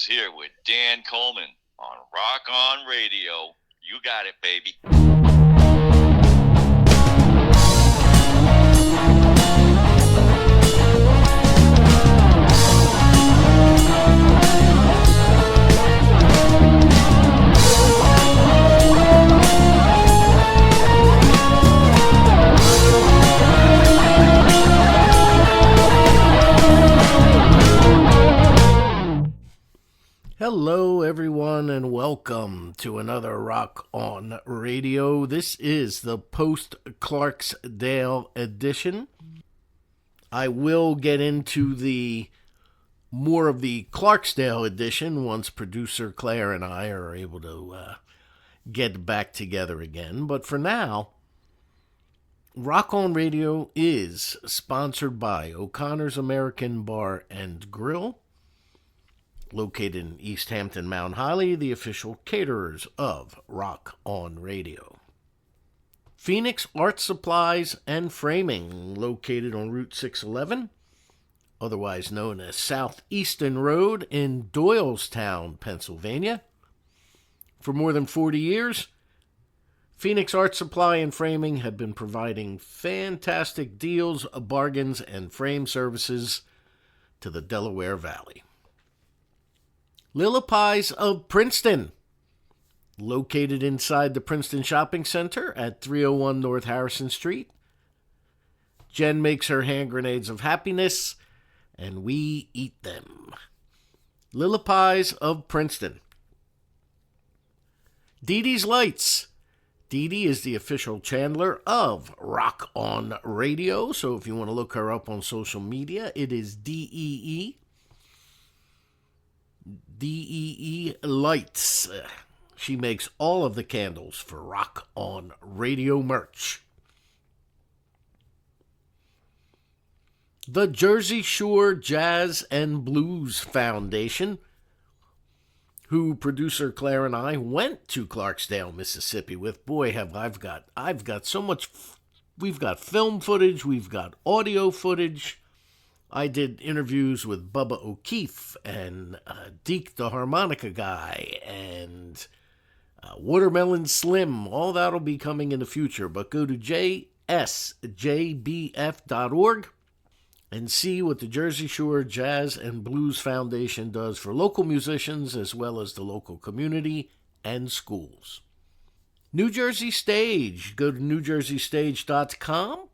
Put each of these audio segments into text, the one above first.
is here with Dan Coleman on Rock On Radio. You got it, baby. Hello, everyone, and welcome to another Rock On Radio. This is the post-Clarksdale edition. I will get into the more of the Clarksdale edition once producer Claire and I are able to get back together again. But for now, Rock On Radio is sponsored by O'Connor's American Bar and Grill, located in East Hampton, Mount Holly, the official caterers of Rock On Radio. Phoenix Art Supplies and Framing, located on Route 611, otherwise known as Southeastern Road in Doylestown, Pennsylvania. For more than 40 years, Phoenix Art Supply and Framing have been providing fantastic deals, bargains, and frame services to the Delaware Valley. Lillipie's of Princeton, located inside the Princeton Shopping Center at 301 North Harrison Street. Jen makes her hand grenades of happiness, and we eat them. Lillipie's of Princeton. Dee Dee's Lights. Dee Dee is the official chandler of Rock On Radio, so if you want to look her up on social media, it is DEE Lights. She makes all of the candles for Rock On Radio merch. The Jersey Shore Jazz and Blues Foundation, who producer Claire and I went to Clarksdale, Mississippi with. Boy, I've got so much. We've got film footage, we've got audio footage. I did interviews with Bubba O'Keefe and Deke the Harmonica Guy and Watermelon Slim. All that'll be coming in the future. But go to jsjbf.org and see what the Jersey Shore Jazz and Blues Foundation does for local musicians as well as the local community and schools. New Jersey Stage. Go to newjerseystage.com.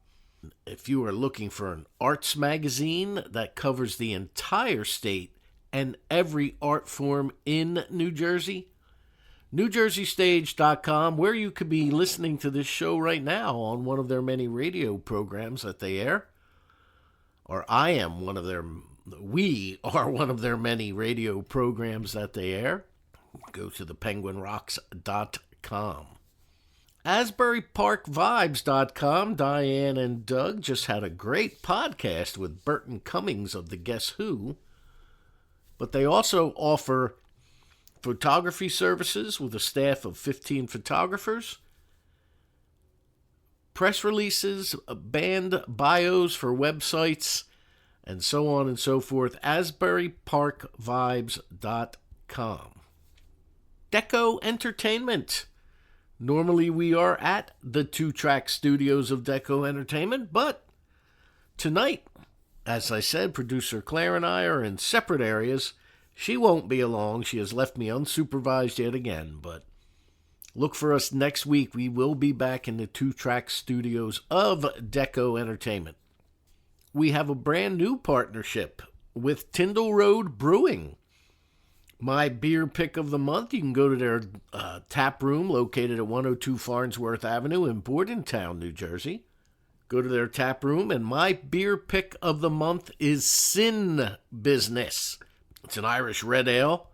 If you are looking for an arts magazine that covers the entire state and every art form in New Jersey, newjerseystage.com, where you could be listening to this show right now on one of their many radio programs that they air. Or we are one of their many radio programs that they air. Go to thepenguinrocks.com. AsburyParkVibes.com. Diane and Doug just had a great podcast with Burton Cummings of the Guess Who. But they also offer photography services with a staff of 15 photographers, press releases, band bios for websites, and so on and so forth. AsburyParkVibes.com. Deco Entertainment. Normally we are at the 2-track studios of Deco Entertainment, but tonight, as I said, producer Claire and I are in separate areas. She won't be along. She has left me unsupervised yet again, but look for us next week. We will be back in the 2-track studios of Deco Entertainment. We have a brand new partnership with Tyndall Road Brewing. My beer pick of the month, you can go to their tap room located at 102 Farnsworth Avenue in Bordentown, New Jersey. Go to their tap room, and my beer pick of the month is Sin Business. It's an Irish red ale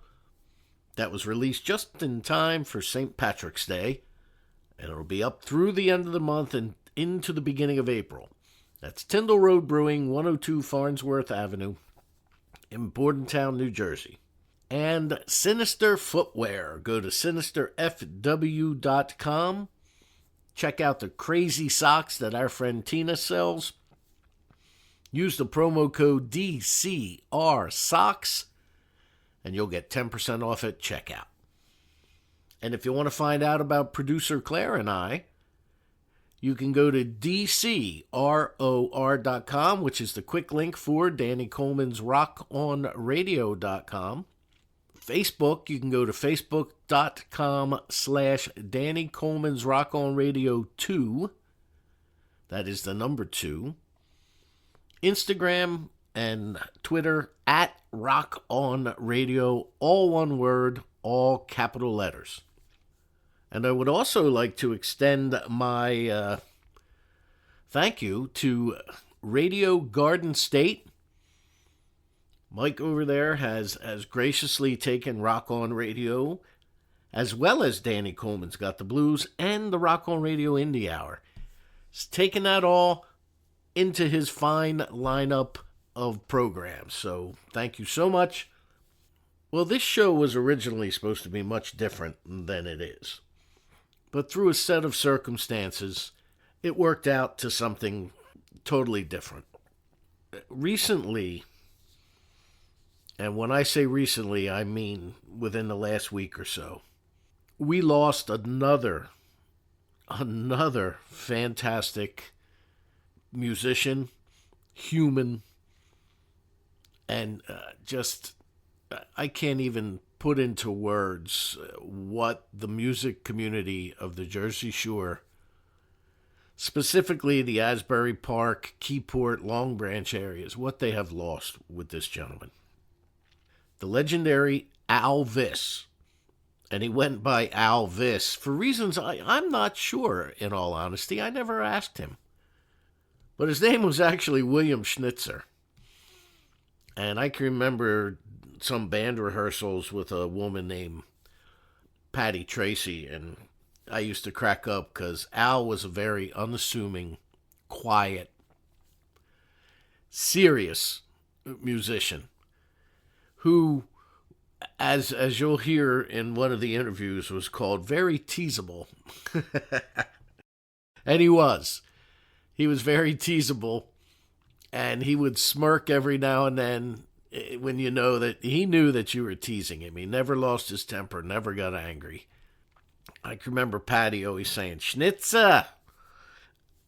that was released just in time for St. Patrick's Day, and it'll be up through the end of the month and into the beginning of April. That's Tyndall Road Brewing, 102 Farnsworth Avenue in Bordentown, New Jersey. And Sinister Footwear. Go to sinisterfw.com. Check out the crazy socks that our friend Tina sells. Use the promo code DCR Socks and you'll get 10% off at checkout. And if you want to find out about producer Claire and I, you can go to dcror.com, which is the quick link for Danny Coleman's rockonradio.com. Facebook, you can go to facebook.com/Danny Coleman's Rock On Radio 2. That is the number 2. Instagram and Twitter at Rock On Radio, all one word, all capital letters. And I would also like to extend my thank you to Radio Garden State. Mike over there has graciously taken Rock On Radio, as well as Danny Coleman's Got the Blues and the Rock On Radio Indie Hour. He's taken that all into his fine lineup of programs. So thank you so much. Well, this show was originally supposed to be much different than it is. But through a set of circumstances, it worked out to something totally different. Recently, and when I say recently, I mean within the last week or so, we lost another fantastic musician, human, and I can't even put into words what the music community of the Jersey Shore, specifically the Asbury Park, Keyport, Long Branch areas, what they have lost with this gentleman. The legendary Al Viss. And he went by Al Viss for reasons I'm not sure, in all honesty. I never asked him. But his name was actually William Schnitzer. And I can remember some band rehearsals with a woman named Patty Tracy, and I used to crack up because Al was a very unassuming, quiet, serious musician who, as you'll hear in one of the interviews, was called very teasable. And he was. He was very teasable, and he would smirk every now and then when you know that he knew that you were teasing him. He never lost his temper, never got angry. I can remember Patty always saying, "Schnitzer!"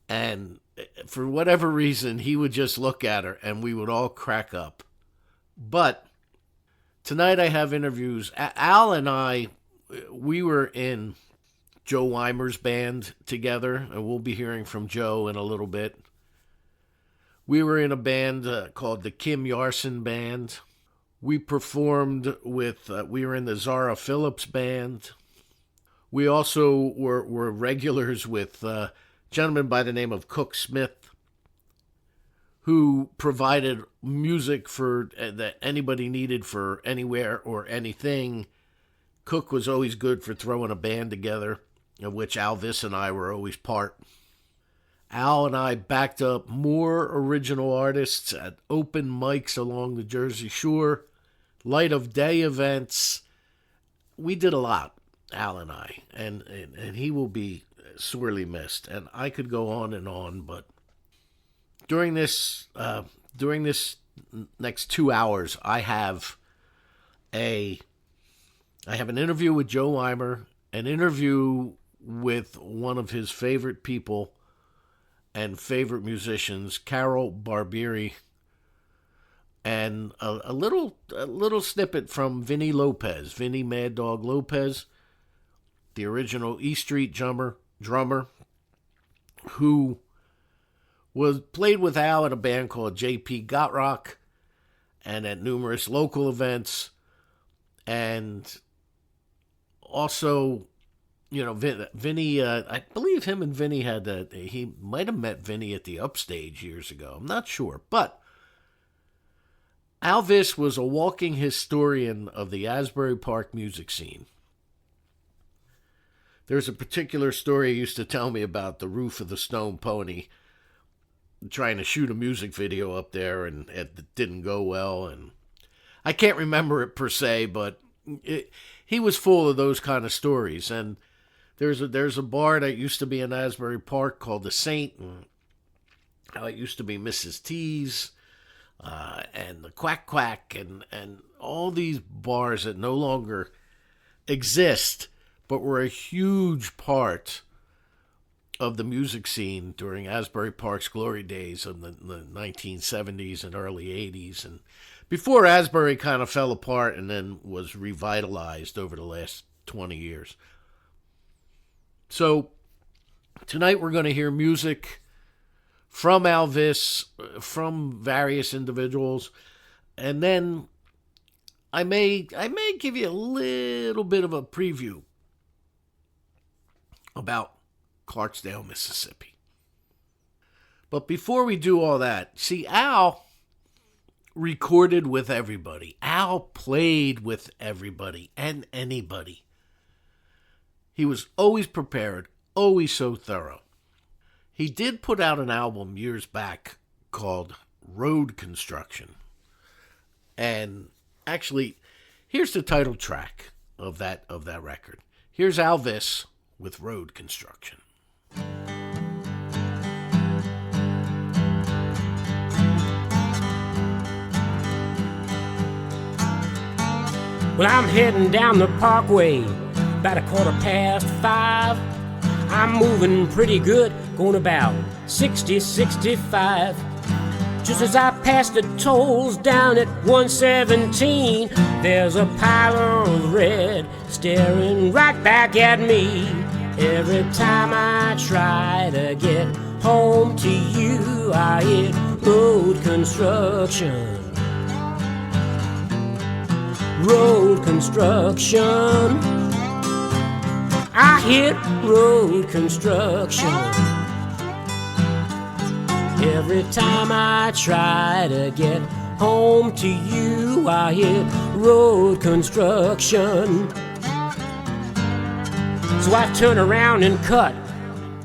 And for whatever reason, he would just look at her, and we would all crack up. But tonight I have interviews. Al and I, we were in Joe Weimer's band together, and we'll be hearing from Joe in a little bit. We were in a band called the Kim Yarson Band. We performed with, we were in the Zara Phillips Band. We also were regulars with a gentleman by the name of Cook Smith, who provided music for that anybody needed for anywhere or anything. Cook was always good for throwing a band together, of which Al Viss and I were always part. Al and I backed up more original artists at open mics along the Jersey Shore, light of day events. We did a lot, Al and I, and he will be sorely missed. And I could go on, but during this next 2 hours, I have an interview with Joe Weimer, an interview with one of his favorite people and favorite musicians, Carol Barbieri, and a little snippet from Vinny Lopez, Vinny Mad Dog Lopez, the original E Street drummer, who played with Al in a band called J.P. Gotrock, and at numerous local events, and also, you know, Vinny, I believe him and Vinny he might have met Vinny at the Upstage years ago. I'm not sure. But Al Viss was a walking historian of the Asbury Park music scene. There's a particular story he used to tell me about the Roof of the Stone Pony, trying to shoot a music video up there, and it didn't go well. And I can't remember it per se, but he was full of those kind of stories. And there's a bar that used to be in Asbury Park called the Saint, and how it used to be Mrs. T's, and the Quack Quack, and all these bars that no longer exist, but were a huge part of the music scene during Asbury Park's glory days of the 1970s and early 80s, and before Asbury kind of fell apart and then was revitalized over the last 20 years. So tonight we're going to hear music from Elvis, from various individuals, and then I may give you a little bit of a preview about Clarksdale, Mississippi. But before we do all that, see, Al recorded with everybody. Al played with everybody and anybody. He was always prepared, always so thorough. He did put out an album years back called Road Construction. And actually, here's the title track of that record. Here's Elvis with Road Construction. Well, I'm heading down the parkway about 5:15. I'm moving pretty good, going about 60, 65. Just as I pass the tolls down at 117, there's a pile of red staring right back at me. Every time I try to get home to you, I hit road construction. Road construction. I hit road construction. Every time I try to get home to you, I hit road construction. So I turn around and cut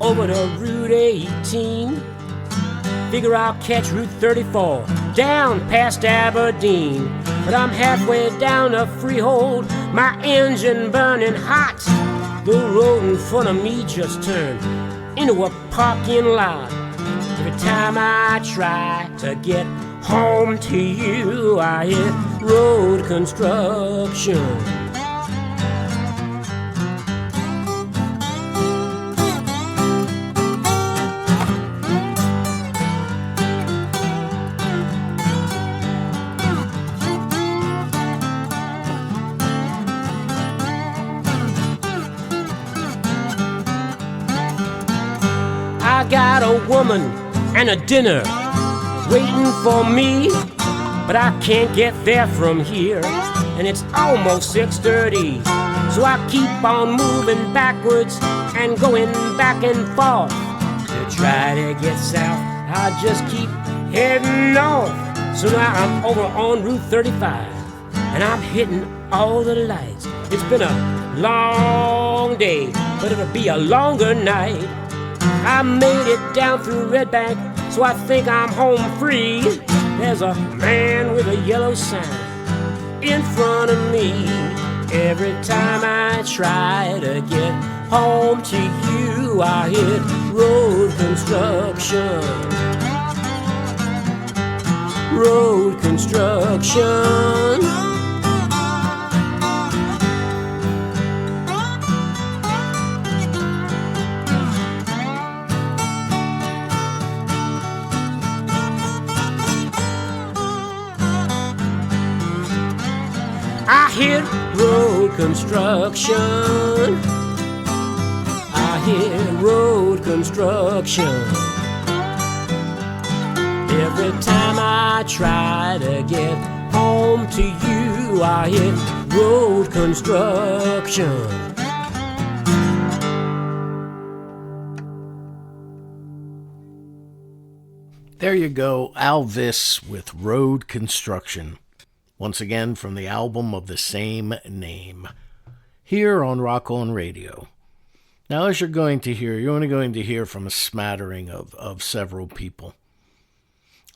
over to Route 18. Figure I'll catch Route 34 down past Aberdeen. But I'm halfway down a freehold, my engine burning hot. The road in front of me just turned into a parking lot. Every time I try to get home to you, I hit road construction. I got a woman and a dinner waiting for me, but I can't get there from here, and it's almost 6:30. So I keep on moving backwards and going back and forth. To try to get south, I just keep heading north. So now I'm over on Route 35, and I'm hitting all the lights. It's been a long day, but it'll be a longer night. I made it down through Red Bank, so I think I'm home free. There's a man with a yellow sign in front of me. Every time I try to get home to you, I hit road construction. Road construction. I hit road construction. I hit road construction. Every time I try to get home to you, I hit road construction. There you go, Elvis with Road Construction. Once again from the album of the same name, here on Rock On Radio. Now, as you're only going to hear from a smattering of several people.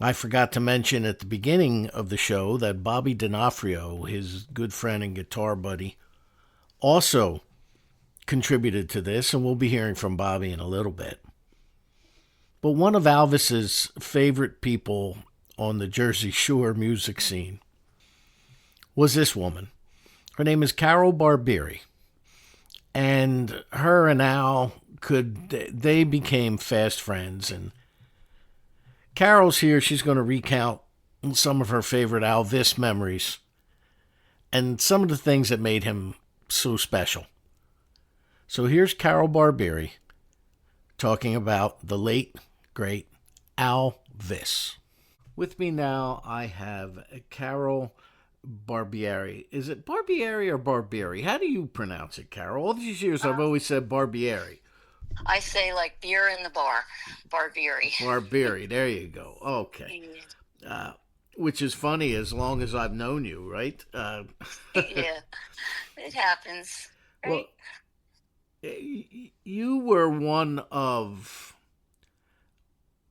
I forgot to mention at the beginning of the show that Bobby D'Onofrio, his good friend and guitar buddy, also contributed to this, and we'll be hearing from Bobby in a little bit. But one of Elvis's favorite people on the Jersey Shore music scene was this woman. Her name is Carol Barbieri. And her and Al they became fast friends. And Carol's here. She's going to recount some of her favorite Alvis memories and some of the things that made him so special. So here's Carol Barbieri talking about the late, great Alvis. With me now, I have Carol Barbieri. Is it Barbieri or Barbieri? How do you pronounce it, Carol? All these years I've always said Barbieri. I say like beer in the bar, Barbieri. Barbieri, there you go. Okay. Which is funny as long as I've known you, right? Yeah, it happens. Right? Well, you were one of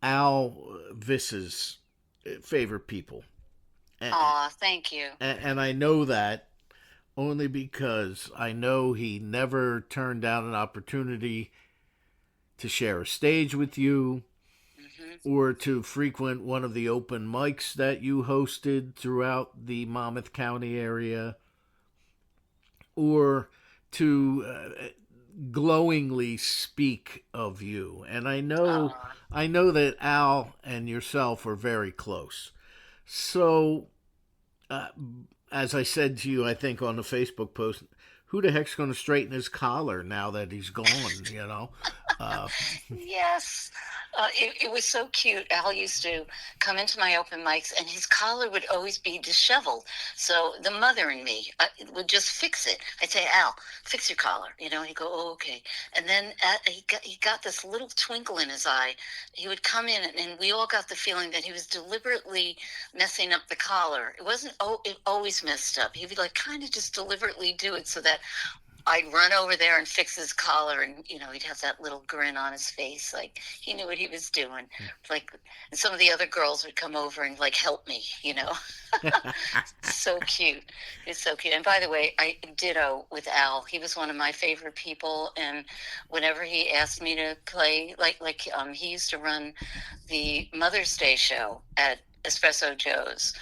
Alvis's favorite people. Aw, thank you. And I know that only because I know he never turned down an opportunity to share a stage with you, or to frequent one of the open mics that you hosted throughout the Monmouth County area, or to glowingly speak of you. And I know that Al and yourself are very close. So, as I said to you, I think on the Facebook post, who the heck's going to straighten his collar now that he's gone, you know? Yes. It was so cute. Al used to come into my open mics, and his collar would always be disheveled. So the mother in me would just fix it. I'd say, Al, fix your collar. You know, he'd go, oh, okay. And then he got this little twinkle in his eye. He would come in, and we all got the feeling that he was deliberately messing up the collar. It wasn't it always messed up. He would like kind of just deliberately do it so that I'd run over there and fix his collar, and you know, he'd have that little grin on his face, like he knew what he was doing. Like, and some of the other girls would come over and like help me, you know. So cute. It's so cute. And by the way, I ditto with Al. He was one of my favorite people, and whenever he asked me to play, he used to run the Mother's Day show at Espresso Joe's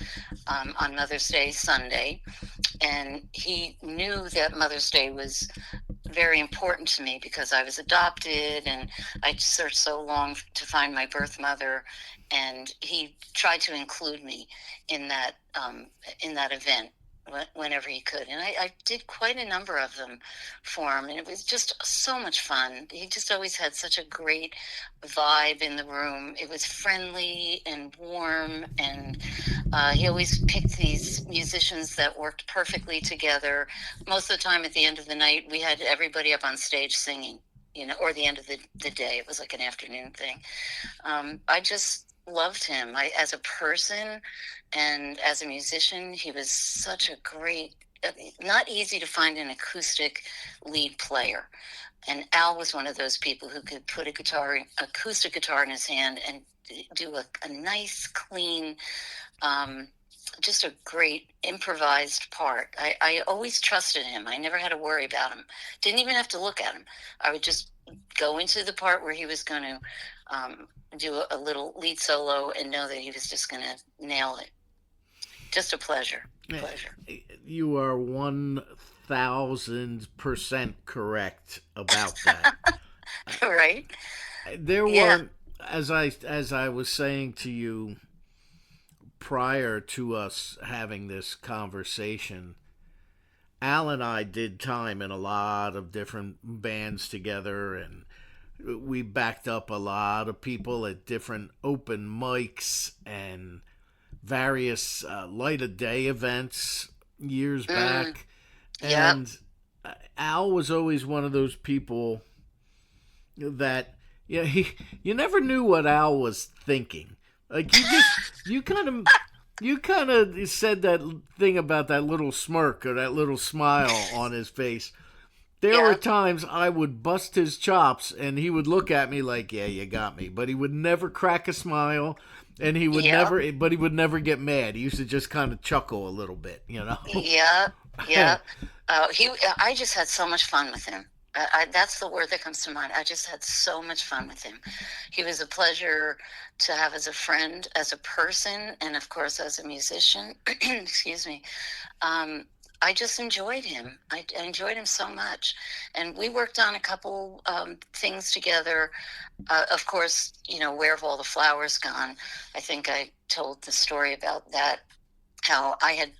on Mother's Day Sunday, and he knew that Mother's Day was very important to me because I was adopted and I searched so long to find my birth mother, and he tried to include me in that event whenever he could. And I did quite a number of them for him, and it was just so much fun. He just always had such a great vibe in the room. It was friendly and warm, and he always picked these musicians that worked perfectly together. Most of the time at the end of the night, we had everybody up on stage singing, you know, or the end of the day. It was like an afternoon thing. I just loved him. As a person and as a musician, he was such a great, not easy to find an acoustic lead player. And Al was one of those people who could put acoustic guitar in his hand and do a nice, clean, just a great improvised part. I always trusted him. I never had to worry about him. Didn't even have to look at him. I would just go into the part where he was going to do a little lead solo and know that he was just going to nail it. Just a pleasure. You are 1,000% correct about that. Right? There were, as I was saying to you prior to us having this conversation, Al and I did time in a lot of different bands together, and we backed up a lot of people at different open mics and various light of day events years back. And Al was always one of those people that you never knew what Al was thinking. Like you kind of said that thing about that little smirk or that little smile on his face. There were times I would bust his chops and he would look at me like, yeah, you got me. But he would never crack a smile, and he would never get mad. He used to just kind of chuckle a little bit, you know? Yeah. I just had so much fun with him. That's the word that comes to mind. I just had so much fun with him. He was a pleasure to have as a friend, as a person, and of course as a musician. Excuse me. Um, I just enjoyed him. I enjoyed him so much, and we worked on a couple things together. Of course, Where Have All the Flowers Gone? I think I told the story about that. How I had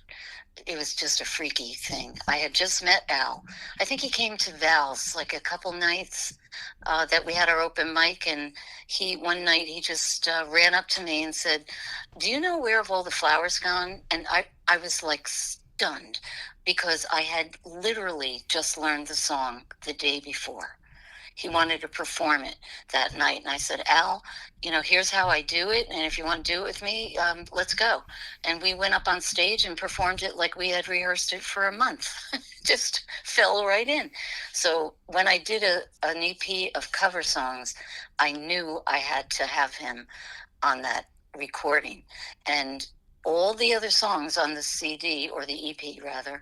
it was just a freaky thing. I had just met Al. I think he came to Val's like a couple nights that we had our open mic, and he one night he just ran up to me and said, "Do you know Where Have All the Flowers Gone?" And I was like stunned because I had literally just learned the song the day before. He wanted to perform it that night. And I said, Al, here's how I do it. And if you want to do it with me, let's go. And we went up on stage and performed it like we had rehearsed it for a month. Just fell right in. So when I did an EP of cover songs, I knew I had to have him on that recording. And all the other songs on the CD, or the EP rather,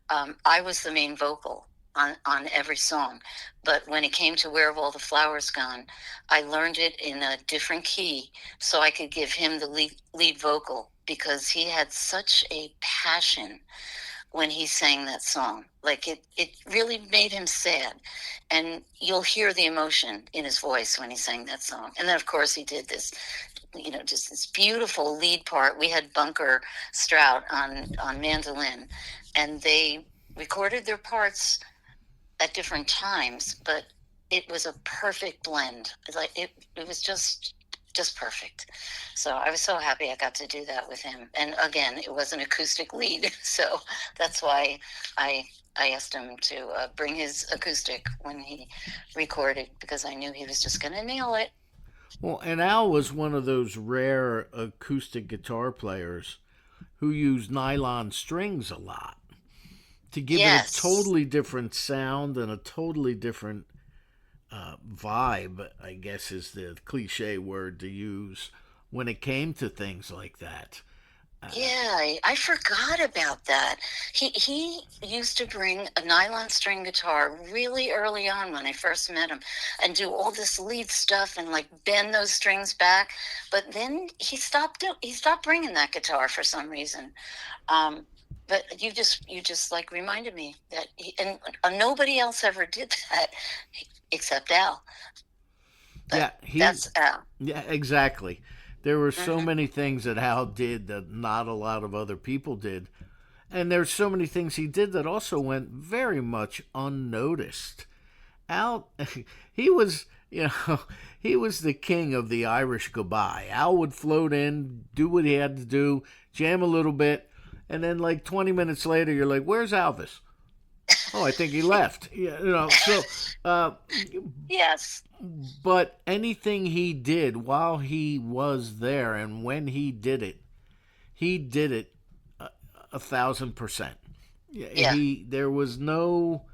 I was the main vocal on every song. But when it came to Where Have All the Flowers Gone, I learned it in a different key so I could give him the lead vocal, because he had such a passion when he sang that song. Like it really made him sad. And you'll hear the emotion in his voice when he sang that song. And then, of course, he did this, just this beautiful lead part. We had Bunker Strout on mandolin, and they recorded their parts at different times, but it was a perfect blend. Like it was just perfect. So I was so happy I got to do that with him. And again, it was an acoustic lead, so that's why I asked him to bring his acoustic when he recorded, because I knew he was just going to nail it. Well, and Al was one of those rare acoustic guitar players who used nylon strings a lot to give it a Yes. totally different sound and a totally different vibe, I guess is the cliche word to use when it came to things like that. Yeah, I forgot about that. He used to bring a nylon string guitar really early on when I first met him, and do all this lead stuff and like bend those strings back. But then he stopped bringing that guitar for some reason. Um, but you just like reminded me that and nobody else ever did that except Al. But Yeah, he. that's Al. Yeah, exactly. There were so Hmm. many things that Al did that not a lot of other people did. And there's so many things he did that also went very much unnoticed. Al, he was, he was the king of the Irish goodbye. Al would float in, do what he had to do, jam a little bit, and then like 20 minutes later, you're like, "Where's Alvis?" Oh, I think he left. Yeah, so, uh, Yes. but anything he did while he was there and when he did it 1,000%. Yeah. There was no,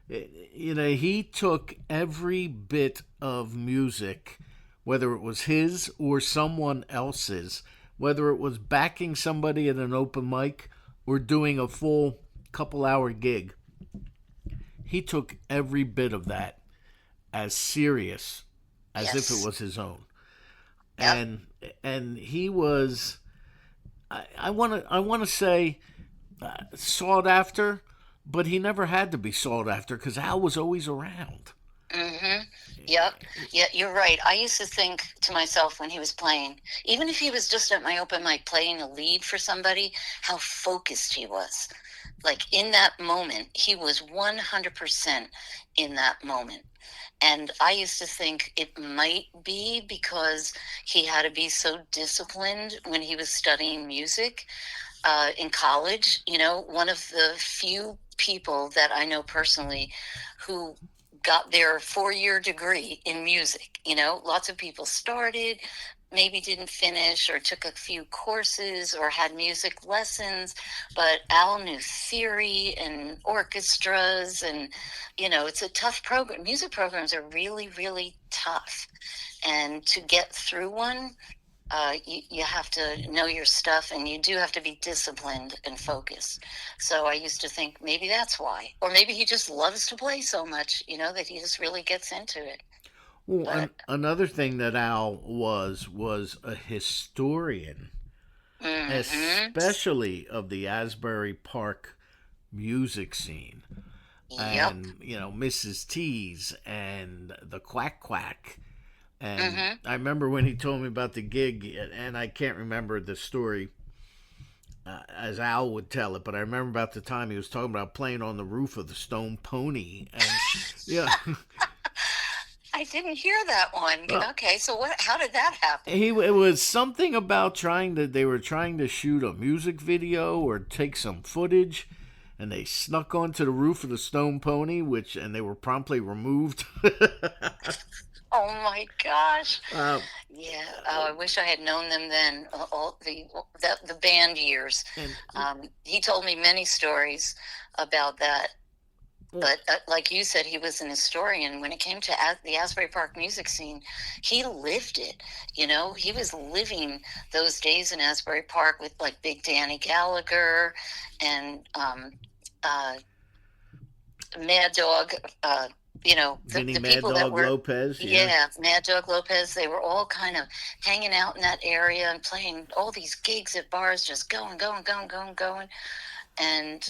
he took every bit of music, whether it was his or someone else's, whether it was backing somebody at an open mic or doing a full couple-hour gig. He took every bit of that as serious as if it Yes. was his own. Yep. And he was, I want to say, sought after, but he never had to be sought after because Al was always around. Mm-hmm. Yep. Yeah, you're right. I used to think to myself when he was playing, even if he was just at my open mic playing a lead for somebody, how focused he was. Like in that moment, he was 100% in that moment. And I used to think it might be because he had to be so disciplined when he was studying music in college. One of the few people that I know personally who got their 4-year degree in music. Lots of people started, maybe didn't finish, or took a few courses or had music lessons, but Al knew theory and orchestras, and it's a tough program. Music programs are really, really tough, and to get through one, you have to know your stuff, and you do have to be disciplined and focused. So I used to think maybe that's why, or maybe he just loves to play so much, that he just really gets into it. Well, But another thing that Al was a historian, hmm especially of the Asbury Park music scene, yep. and Mrs. T's and the Quack Quack. And hmm I remember when he told me about the gig, and I can't remember the story as Al would tell it, but I remember about the time he was talking about playing on the roof of the Stone Pony, and yeah, I didn't hear that one. well, Okay, so what? How did that happen? it was something about they were trying to shoot a music video or take some footage, and they snuck onto the roof of the Stone Pony, and they were promptly removed. Oh my gosh! uh, Yeah. Oh, I wish I had known them then. All the band years. and He told me many stories about that. well, But like you said, he was an historian. When it came to the Asbury Park music scene, he lived it. He was living those days in Asbury Park with like Big Danny Gallagher and uh, Mad Dog. Vinny The Mad people that Dog were, Lopez, yeah. yeah, Mad Dog Lopez. They were all kind of hanging out in that area and playing all these gigs at bars, just going, going, going, going, going. And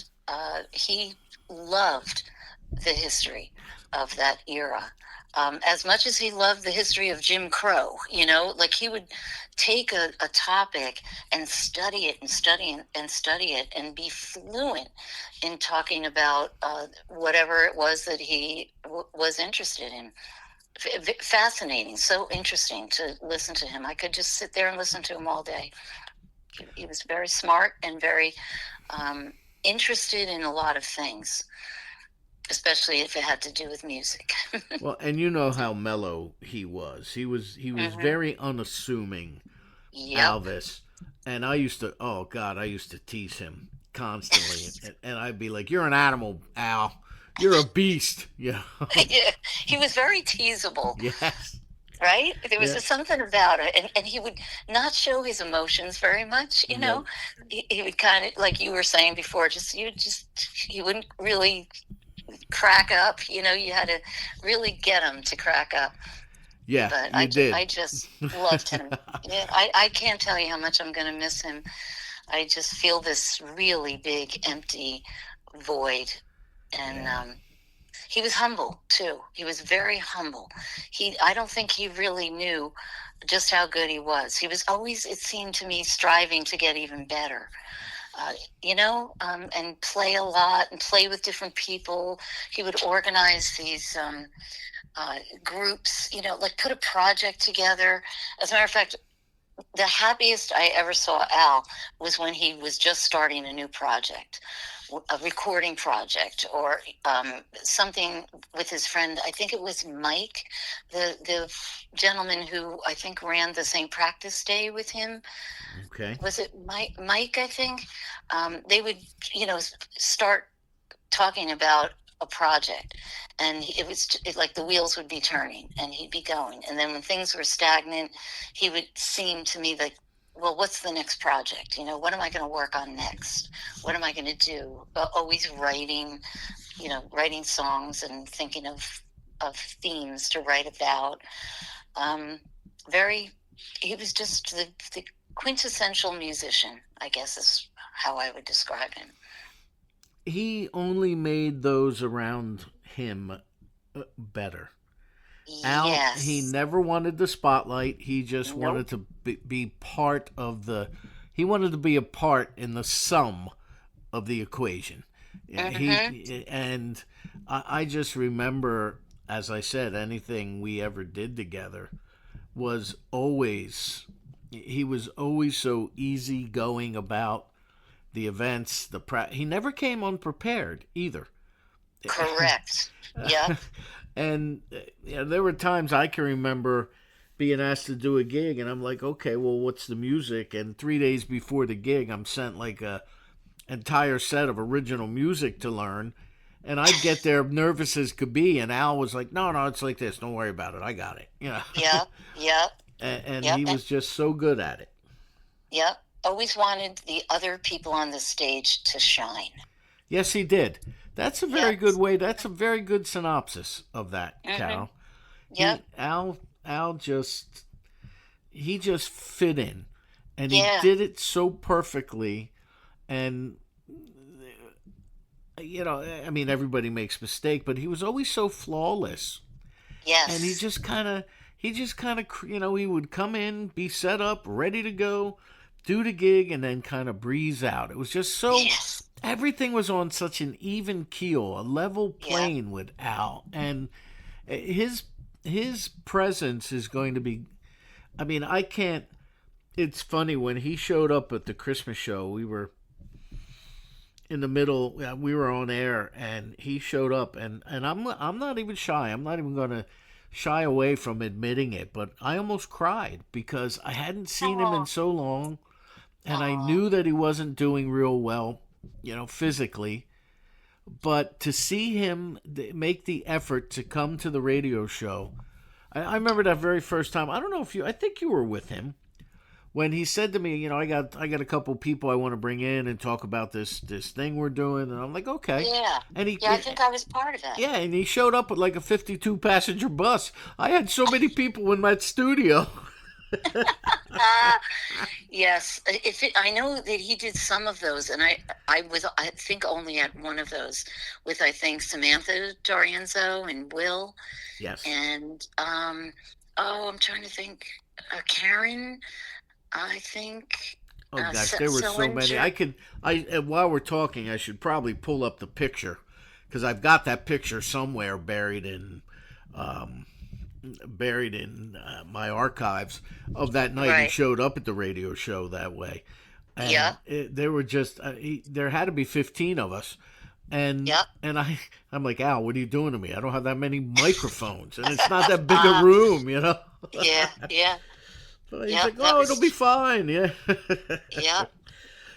he loved the history of that era. As much as he loved the history of Jim Crow, like he would take a topic and study it and study it and study it and be fluent in talking about whatever it was that he was interested in. Fascinating, so interesting to listen to him. I could just sit there and listen to him all day. He was very smart and very interested in a lot of things, especially if it had to do with music. Well, and you know how mellow he was. He was hmm very unassuming, Yep. Alvis. And I used to, oh God, I used to tease him constantly, and I'd be like, "You're an animal, Al. You're a beast." Yeah. Yeah, he was very teasable, Yes. right? There was Yeah. something about it, and he would not show his emotions very much. No. He would kind of, like you were saying before, he wouldn't really crack up. You had to really get him to crack up. Yeah, But you I did. just loved him. Yeah, I can't tell you how much I'm going to miss him. I just feel this really big empty void, and Yeah. he was humble too. He was very humble. I don't think he really knew just how good he was. He was always, it seemed to me, striving to get even better. And play a lot and play with different people. He would organize these groups, like put a project together. As a matter of fact, the happiest I ever saw Al was when he was just starting a new project, a recording project, or something with his friend. I think it was Mike, the gentleman who I think ran the same practice day with him. Okay. Was it Mike? I think they would, start talking about a project, and like the wheels would be turning and he'd be going, and then when things were stagnant, he would seem to me like, well, what's the next project? What am I going to work on next? What am I going to do? Always writing songs and thinking of themes to write about. Very He was just the quintessential musician, I guess is how I would describe him. He only made those around him better. Al, he Yes. never wanted the spotlight. He just Nope. wanted to be part of he wanted to be a part in the sum of the equation. Yeah, hmm and I just remember, as I said, anything we ever did together was always, he was always so easygoing about the events. He never came unprepared either. Correct. Yep. And there were times I can remember being asked to do a gig, and I'm like, okay, well, what's the music? And 3 days before the gig, I'm sent like a entire set of original music to learn. And I'd get there nervous as could be, and Al was like, no, it's like this. Don't worry about it. I got it. Yep. Yep. and Yep. he was just so good at it. Yep. Always wanted the other people on the stage to shine. Yes, he did. That's a very Yep. good way. That's a very good synopsis of that, Mm-hmm. Carol. Yep. Al just he just fit in, and he Yeah. did it so perfectly. And I mean, everybody makes mistake, but he was always so flawless. And Yes. he just kind of, he would come in, be set up, ready to go, do the gig, and then kind of breeze out. It was just so, Yes. everything was on such an even keel, a level Yep. plane with Al. And his, his presence is going to be, I mean, I can't, it's funny when he showed up at the Christmas show, we were in the middle, we were on air, and he showed up, and I'm not even shy. I'm not even going to shy away from admitting it, but I almost cried because I hadn't seen him in Oh. so long, and I Oh. knew that he wasn't doing real well, physically. But to see him make the effort to come to the radio show, I remember that very first time. I don't know if I think you were with him when he said to me, I got a couple people I want to bring in and talk about this thing we're doing, and I'm like, okay. Yeah. And Yeah, I think I was part of that. yeah, and he showed up with like a 52 passenger bus. I had so many people in that studio. Ah, yes. I know that he did some of those, and I think only at one of those with, I think, Samantha Dorienzo and Will, Yes. and oh, I'm trying to think, Karen, I think, Oh gosh, there were so many. Selinger. While we're talking, I should probably pull up the picture because I've got that picture somewhere um, buried in my archives of that night he Right. showed up at the radio show that way. Yeah. And there were just there had to be 15 of us, and Yep. I'm like, Al, what are you doing to me? I don't have that many microphones, and it's not that big a Uh, room. yeah. Yeah. But he's Yep. like, That oh, it'll be was. fine. Yeah. Yep.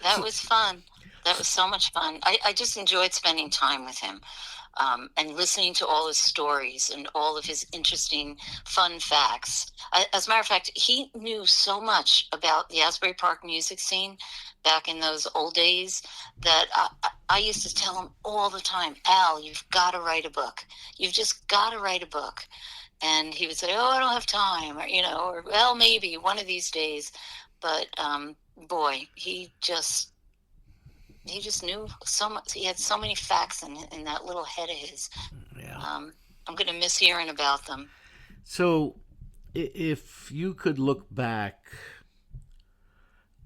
That was fun. That was so much fun. I just enjoyed spending time with him, and listening to all his stories and all of his interesting, fun facts. As a matter of fact, he knew so much about the Asbury Park music scene back in those old days that I used to tell him all the time, Al, you've got to write a book. You've just got to write a book. And he would say, oh, I don't have time, or well, maybe one of these days. But boy, he just knew so much. He had so many facts in that little head of his. Yeah. I'm going to miss hearing about them. So, if you could look back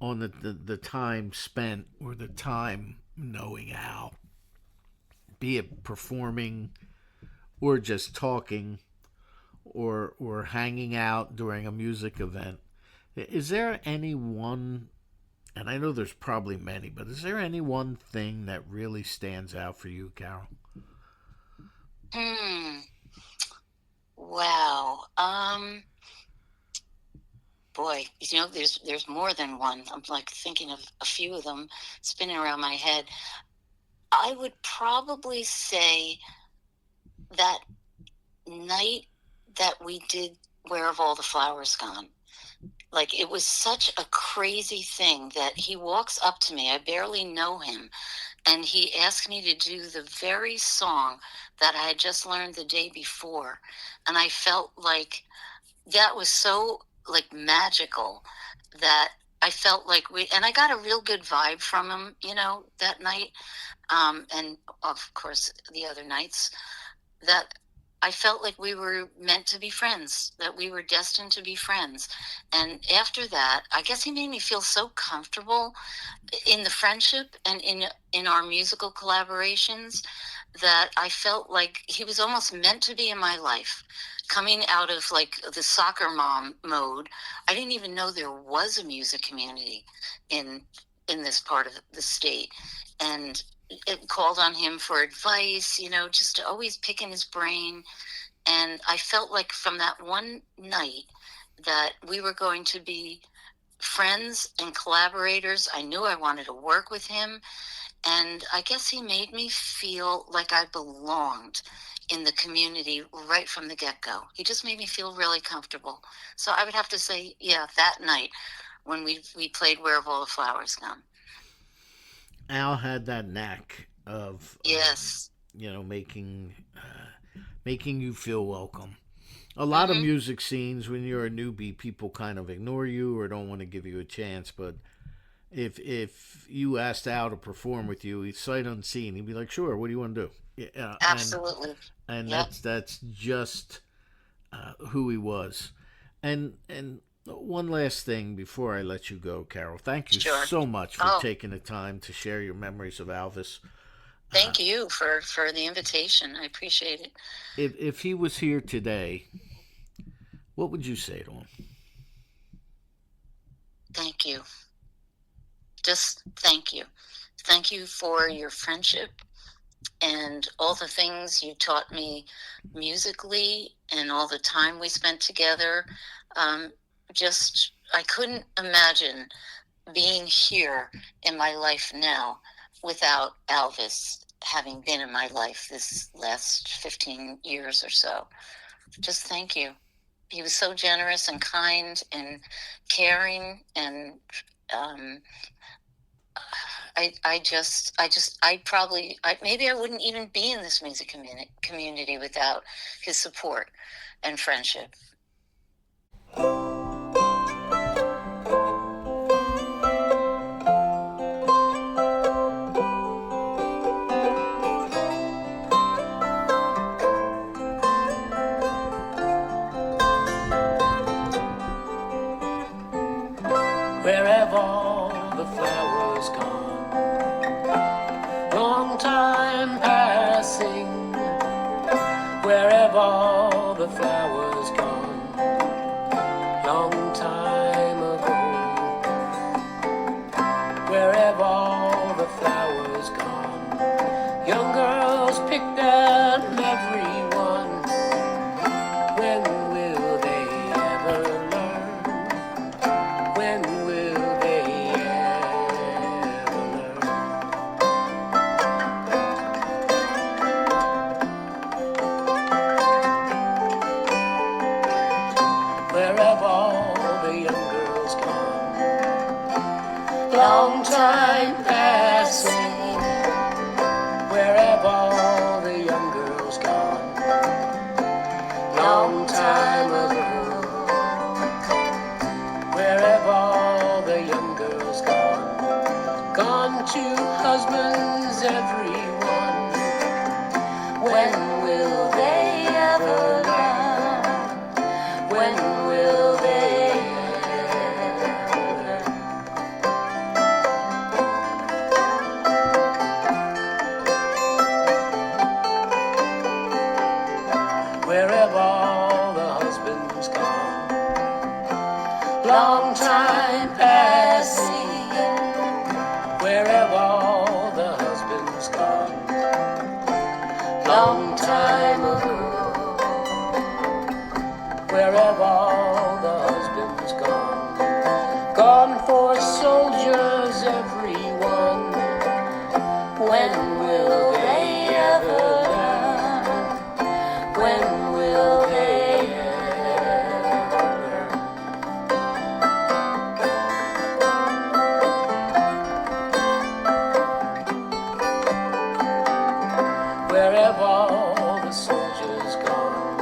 on the time spent or the time knowing Al, be it performing or just talking or hanging out during a music event, is there any one, and I know there's probably many, but is there any one thing that really stands out for you, Carol? Hmm. Wow. Boy, there's more than one. I'm like thinking of a few of them spinning around my head. I would probably say that night that we did Where Have All the Flowers Gone? Like, it was such a crazy thing that he walks up to me. I barely know him. And he asked me to do the very song that I had just learned the day before. And I felt like that was so, like, magical that I felt like and I got a real good vibe from him, that night. And of course, the other nights, that I felt like we were meant to be friends, that we were destined to be friends. And after that, I guess he made me feel so comfortable in the friendship and in our musical collaborations that I felt like he was almost meant to be in my life. Coming out of like the soccer mom mode, I didn't even know there was a music community in in this part of the state, and it called on him for advice, just to always pick in his brain. And I felt like from that one night that we were going to be friends and collaborators. I knew I wanted to work with him. And I guess he made me feel like I belonged in the community right from the get-go. He just made me feel really comfortable. So I would have to say, yeah, that night when we played Where Have All the Flowers Gone. Al had that knack of Yes. making you feel welcome. A lot of music scenes, when you're a newbie, people kind of ignore you or don't want to give you a chance. But if you asked Al to perform with you, he'd sight unseen. He'd be like, "Sure, what do you want to do?" Yeah, Absolutely. and Yep. that's just who he was. And one last thing before I let you go, Carol. Thank you Sure. so much for Oh. taking the time to share your memories of Alvis. Thank you for the invitation. I appreciate it. If he was here today, what would you say to him? Thank you. Just thank you. Thank you for your friendship and all the things you taught me musically and all the time we spent together. Just, I couldn't imagine being here in my life now without Alvis having been in my life this last 15 years or so. Just thank you. He was so generous and kind and caring, and maybe I wouldn't even be in this music community without his support and friendship. Where have all the flowers gone? Long time passing. Where have all the flowers gone? Long time ago. Where have all the flowers gone? Young girls pick them, everyone. When will they ever learn? When will they ever learn? Where have all the young girls gone? Long time passing. Where have all the young girls gone? Long time ago. Where have all the young girls gone? Gone to husbands, everyone. When will they ever learn? When will they ever learn? Where have all the husbands gone? Long time passing. Where have all the husbands gone? Long time ago. Where have all the husbands gone? Gone for soldiers, everyone. When will they ever learn? When will they ever learn? Where have all the soldiers gone?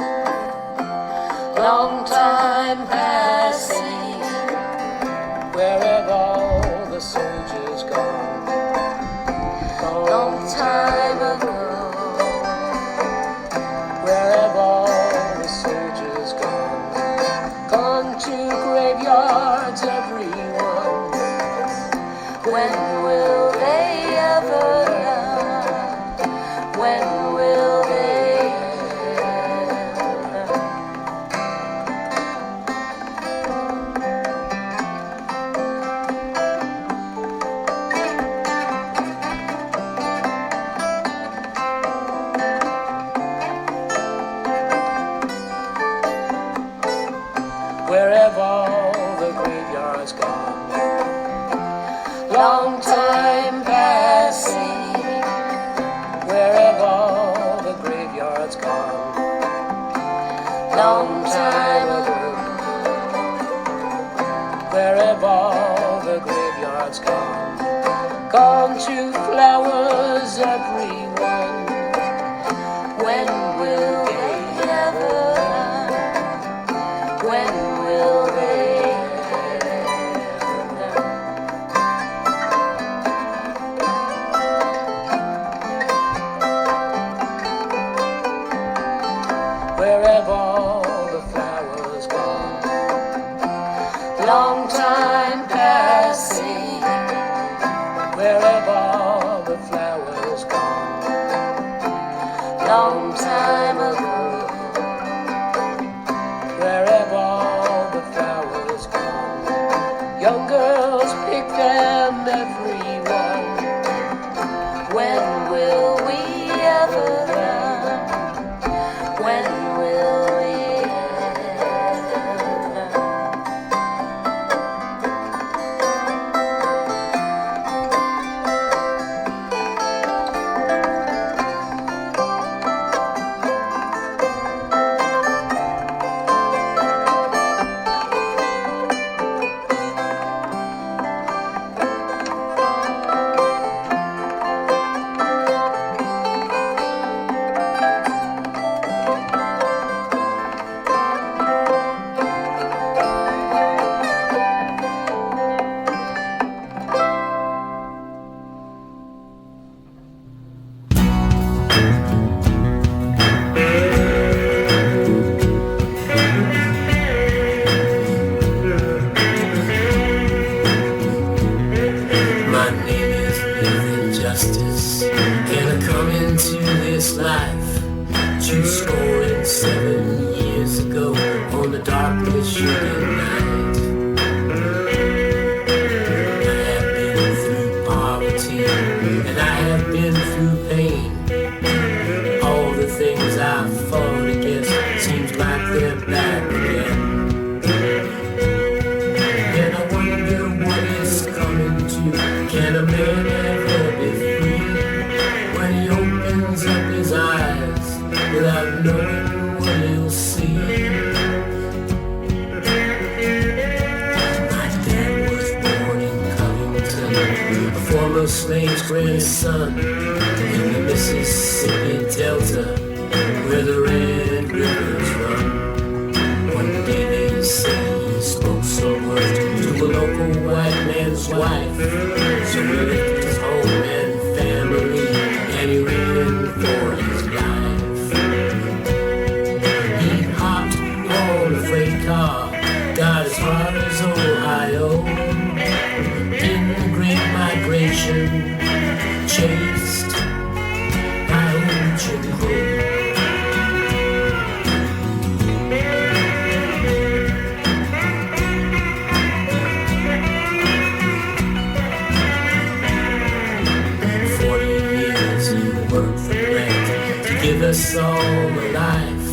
Long time passing. Where have all the soldiers gone? Long time ago. Where have all the soldiers gone? Gone to graveyards, everyone. When will they ever learn? When will they ever learn? When will they ever learn? When will they ever learn? Where have all the flowers gone? Long time passing. Where have all the flowers gone? Long time ago. Where have all the flowers gone? Young girls pick them, everyone. When will we ever learn? When will we ever learn? My name is Living Justice, and I come into this life 27 years ago on the darkest sugar night. I have been through poverty, and I have been through pain. All the things I fought against seems like they're back again. And I wonder what is coming to. Can a man ever be free when he opens up his eyes without knowing what he'll see? My dad was born in Covington, a former slave's grandson in the Mississippi Delta, where the red rivers run. One day they say he spoke some words to a local white man's wife. So he left his home and family, and he ran for his life. He hopped on a freight car, got as far as Ohio. In the Great Migration, chased by old Jim Crow. Give us all a life,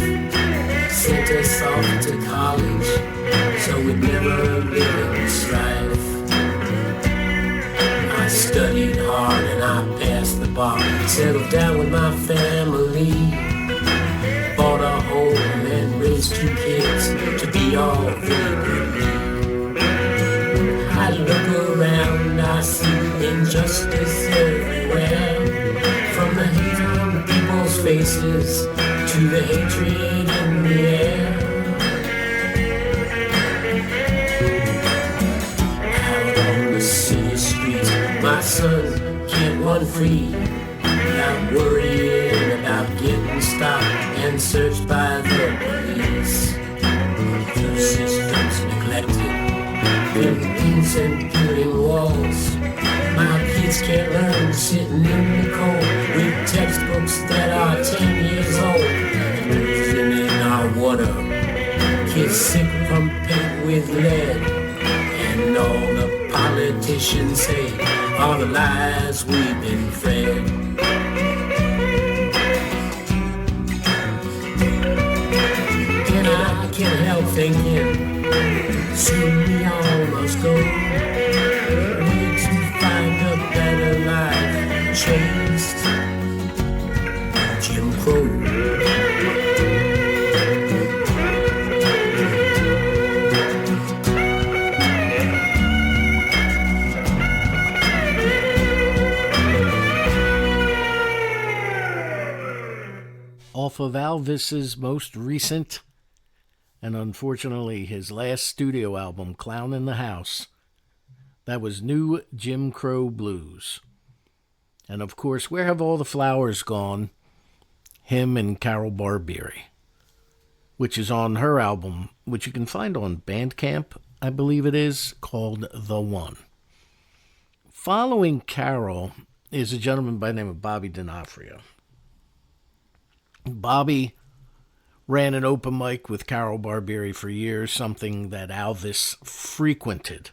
sent us off to college, so we'd never live in strife. I studied hard and I passed the bar, settled down with my family, bought a home and raised 2 kids to be all they could be. I look around, I see injustice everywhere, from the hate on people's faces to the hatred in the air. Out on the city streets, my son can't run free without worrying about getting stopped and searched by the police. The system's neglected, buildings and building walls. My kids can't learn sitting in the cold with textbooks that are 10 years old. Poison in our water, kids sick from paint with lead, and all the politicians say all the lies we've been fed. And I can't help thinking, soon we all must go. Find a better life, chased Jim Crow. off of Elvis's most recent and unfortunately his last studio album, Clown in the House. That was New Jim Crow Blues. And of course, Where Have All the Flowers Gone? Him and Carol Barbieri, which is on her album, which you can find on Bandcamp, I believe it is, called The One. Following Carol is a gentleman by the name of Bobby D'Onofrio. Bobby ran an open mic with Carol Barbieri for years, something that Elvis frequented.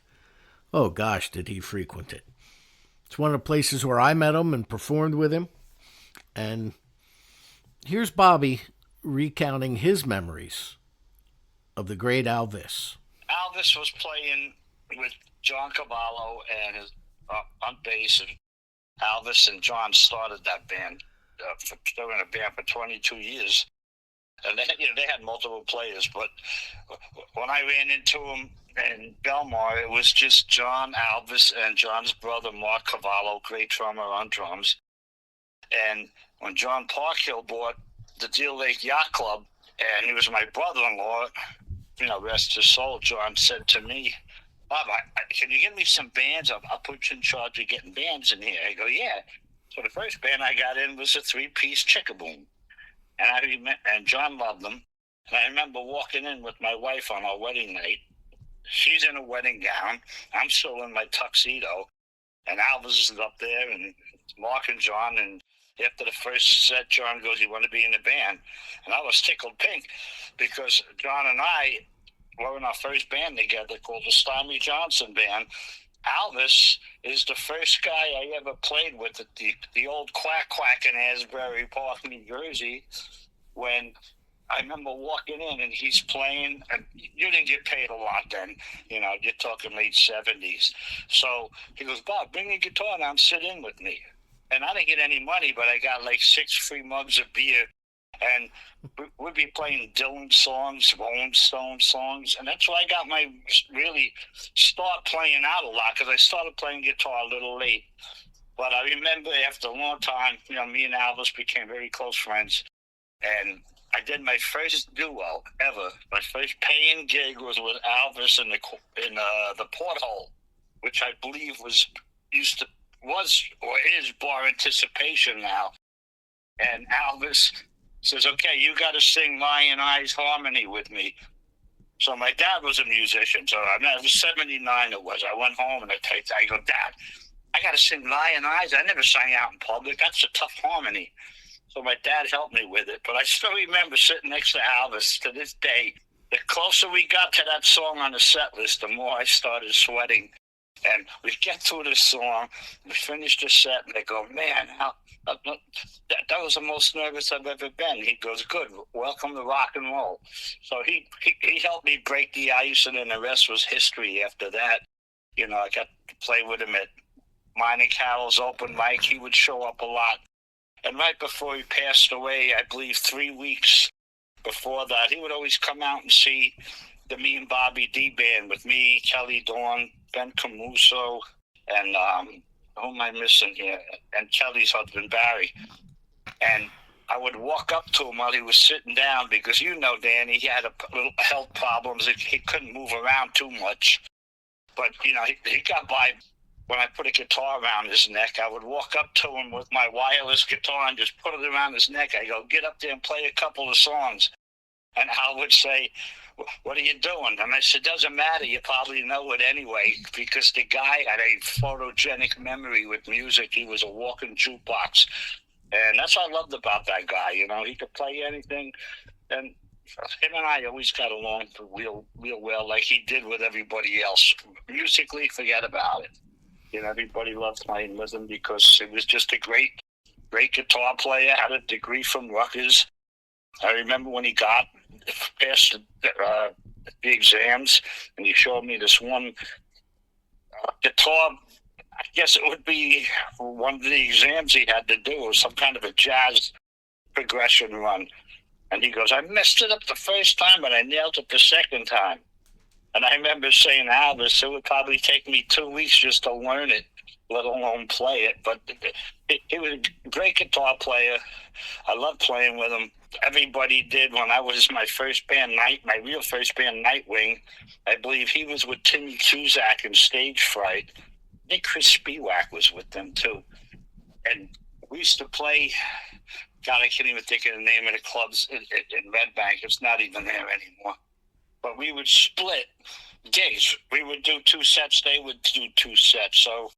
Oh gosh, did he frequent it. It's one of the places where I met him and performed with him. And here's Bobby recounting his memories of the great Elvis. Elvis was playing with John Cavallo and his on bass, and Elvis and John started that band. They were in a band for 22 years, and they had multiple players. But when I ran into them in Belmar, it was just John, Elvis, and John's brother Mark Cavallo, great drummer on drums. And when John Parkhill bought the Deal Lake Yacht Club, and he was my brother-in-law, rest his soul, John said to me, "Bob, can you give me some bands? I'll put you in charge of getting bands in here." I go, "Yeah." So the first band I got in was a 3-piece Chickaboom. And John loved them. And I remember walking in with my wife on our wedding night. She's in a wedding gown. I'm still in my tuxedo. And Elvis is up there, and Mark and John. And after the first set, John goes, "You want to be in the band?" And I was tickled pink because John and I were in our first band together called the Stormy Johnson Band. Elvis is the first guy I ever played with at the old Quack Quack in Asbury Park, New Jersey, when I remember walking in and he's playing, and you didn't get paid a lot then, you're talking late 70s. So he goes, "Bob, bring your guitar down, sit in with me." And I didn't get any money, but I got like 6 free mugs of beer. And we'd be playing Dylan songs, Rolling Stone songs. And that's where I got my really start playing out a lot, because I started playing guitar a little late. But I remember after a long time, me and Elvis became very close friends. And I did my first duo ever. My first paying gig was with Elvis in the Porthole, which I believe was or is Bar Anticipation now. And Elvis says, "Okay, you got to sing Lion Eyes Harmony with me." So my dad was a musician. So it was 79 it was. I went home and I go, "Dad, I got to sing Lion Eyes. I never sang out in public. That's a tough harmony." So my dad helped me with it. But I still remember sitting next to Elvis to this day. The closer we got to that song on the set list, the more I started sweating. And we get through this song, we finish the set, and they go, "Man, that was the most nervous I've ever been." He goes, "Good, welcome to rock and roll." So he helped me break the ice, and then the rest was history after that. I got to play with him at Mine and Carol's open mic. He would show up a lot. And right before he passed away, I believe 3 weeks before that, he would always come out and see the Me and Bobby D band with me, Kelly Dawn, Ben Camuso, and who am I missing here? And Kelly's husband, Barry. And I would walk up to him while he was sitting down because, Danny, he had a little health problems. He couldn't move around too much. But, he got by. When I put a guitar around his neck, I would walk up to him with my wireless guitar and just put it around his neck. I go, "Get up there and play a couple of songs." And Al would say, "What are you doing?" And I said, "Doesn't matter. You probably know it anyway," because the guy had a photogenic memory with music. He was a walking jukebox. And that's what I loved about that guy. He could play anything. And him and I always got along real well, like he did with everybody else. Musically, forget about it. Everybody loved playing with him because it was just a great guitar player, had a degree from Rutgers. I remember when he got past the exams, and he showed me this one guitar. I guess it would be one of the exams he had to do, or some kind of a jazz progression run. And he goes, "I messed it up the first time, but I nailed it the second time." And I remember saying, "Elvis, it would probably take me 2 weeks just to learn it, let alone play it." But he was a great guitar player. I loved playing with him. everybody did when I was my first band, my real first band, Nightwing. I believe he was with Timmy Cusack in Stage Fright. I think Chris Spiewak was with them too. And we used to play, God, I can't even think of the name of the clubs in Red Bank. It's not even there anymore. But we would split gigs. We would do 2 sets. They would do 2 sets. So,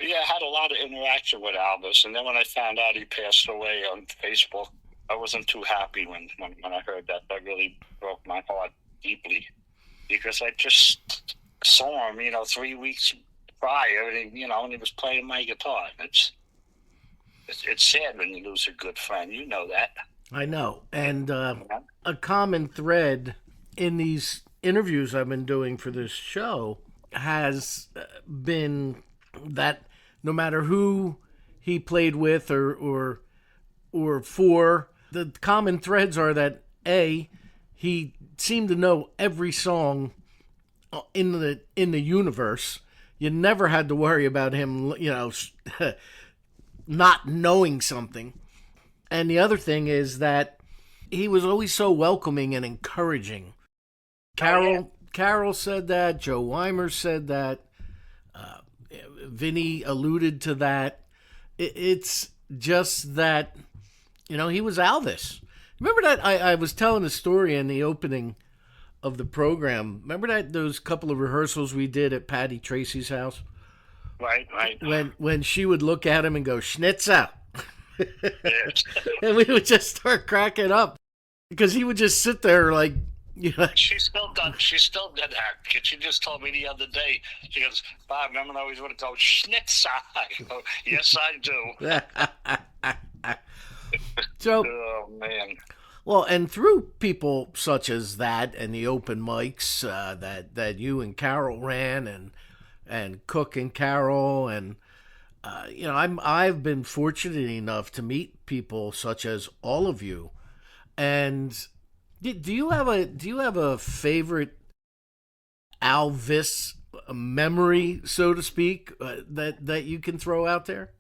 yeah, I had a lot of interaction with Elvis. And then when I found out he passed away on Facebook, I wasn't too happy when I heard that. That really broke my heart deeply. Because I just saw him, 3 weeks prior, and he was playing my guitar. It's sad when you lose a good friend. You know that. I know. And a common thread in these interviews I've been doing for this show has been that no matter who he played with or for, the common threads are that he seemed to know every song in the universe. You never had to worry about him, not knowing something. And the other thing is that he was always so welcoming and encouraging. Carol said that. Joe Weimer said that. Vinny alluded to that. It's just that, he was Elvis. Remember that I was telling a story in the opening of the program. Remember that those couple of rehearsals we did at Patty Tracy's house? Right. When she would look at him and go, "Schnitzel." Yes. And we would just start cracking up because he would just sit there like, She still did that. She just told me the other day. She goes, "Bob, remember I always want to go Schnitzel." I go, "Yes, I do." So, oh man. Well, and through people such as that and the open mics that you and Carol ran and Cook and Carol and I've been fortunate enough to meet people such as all of you. And do you have a favorite Elvis memory, so to speak, that you can throw out there?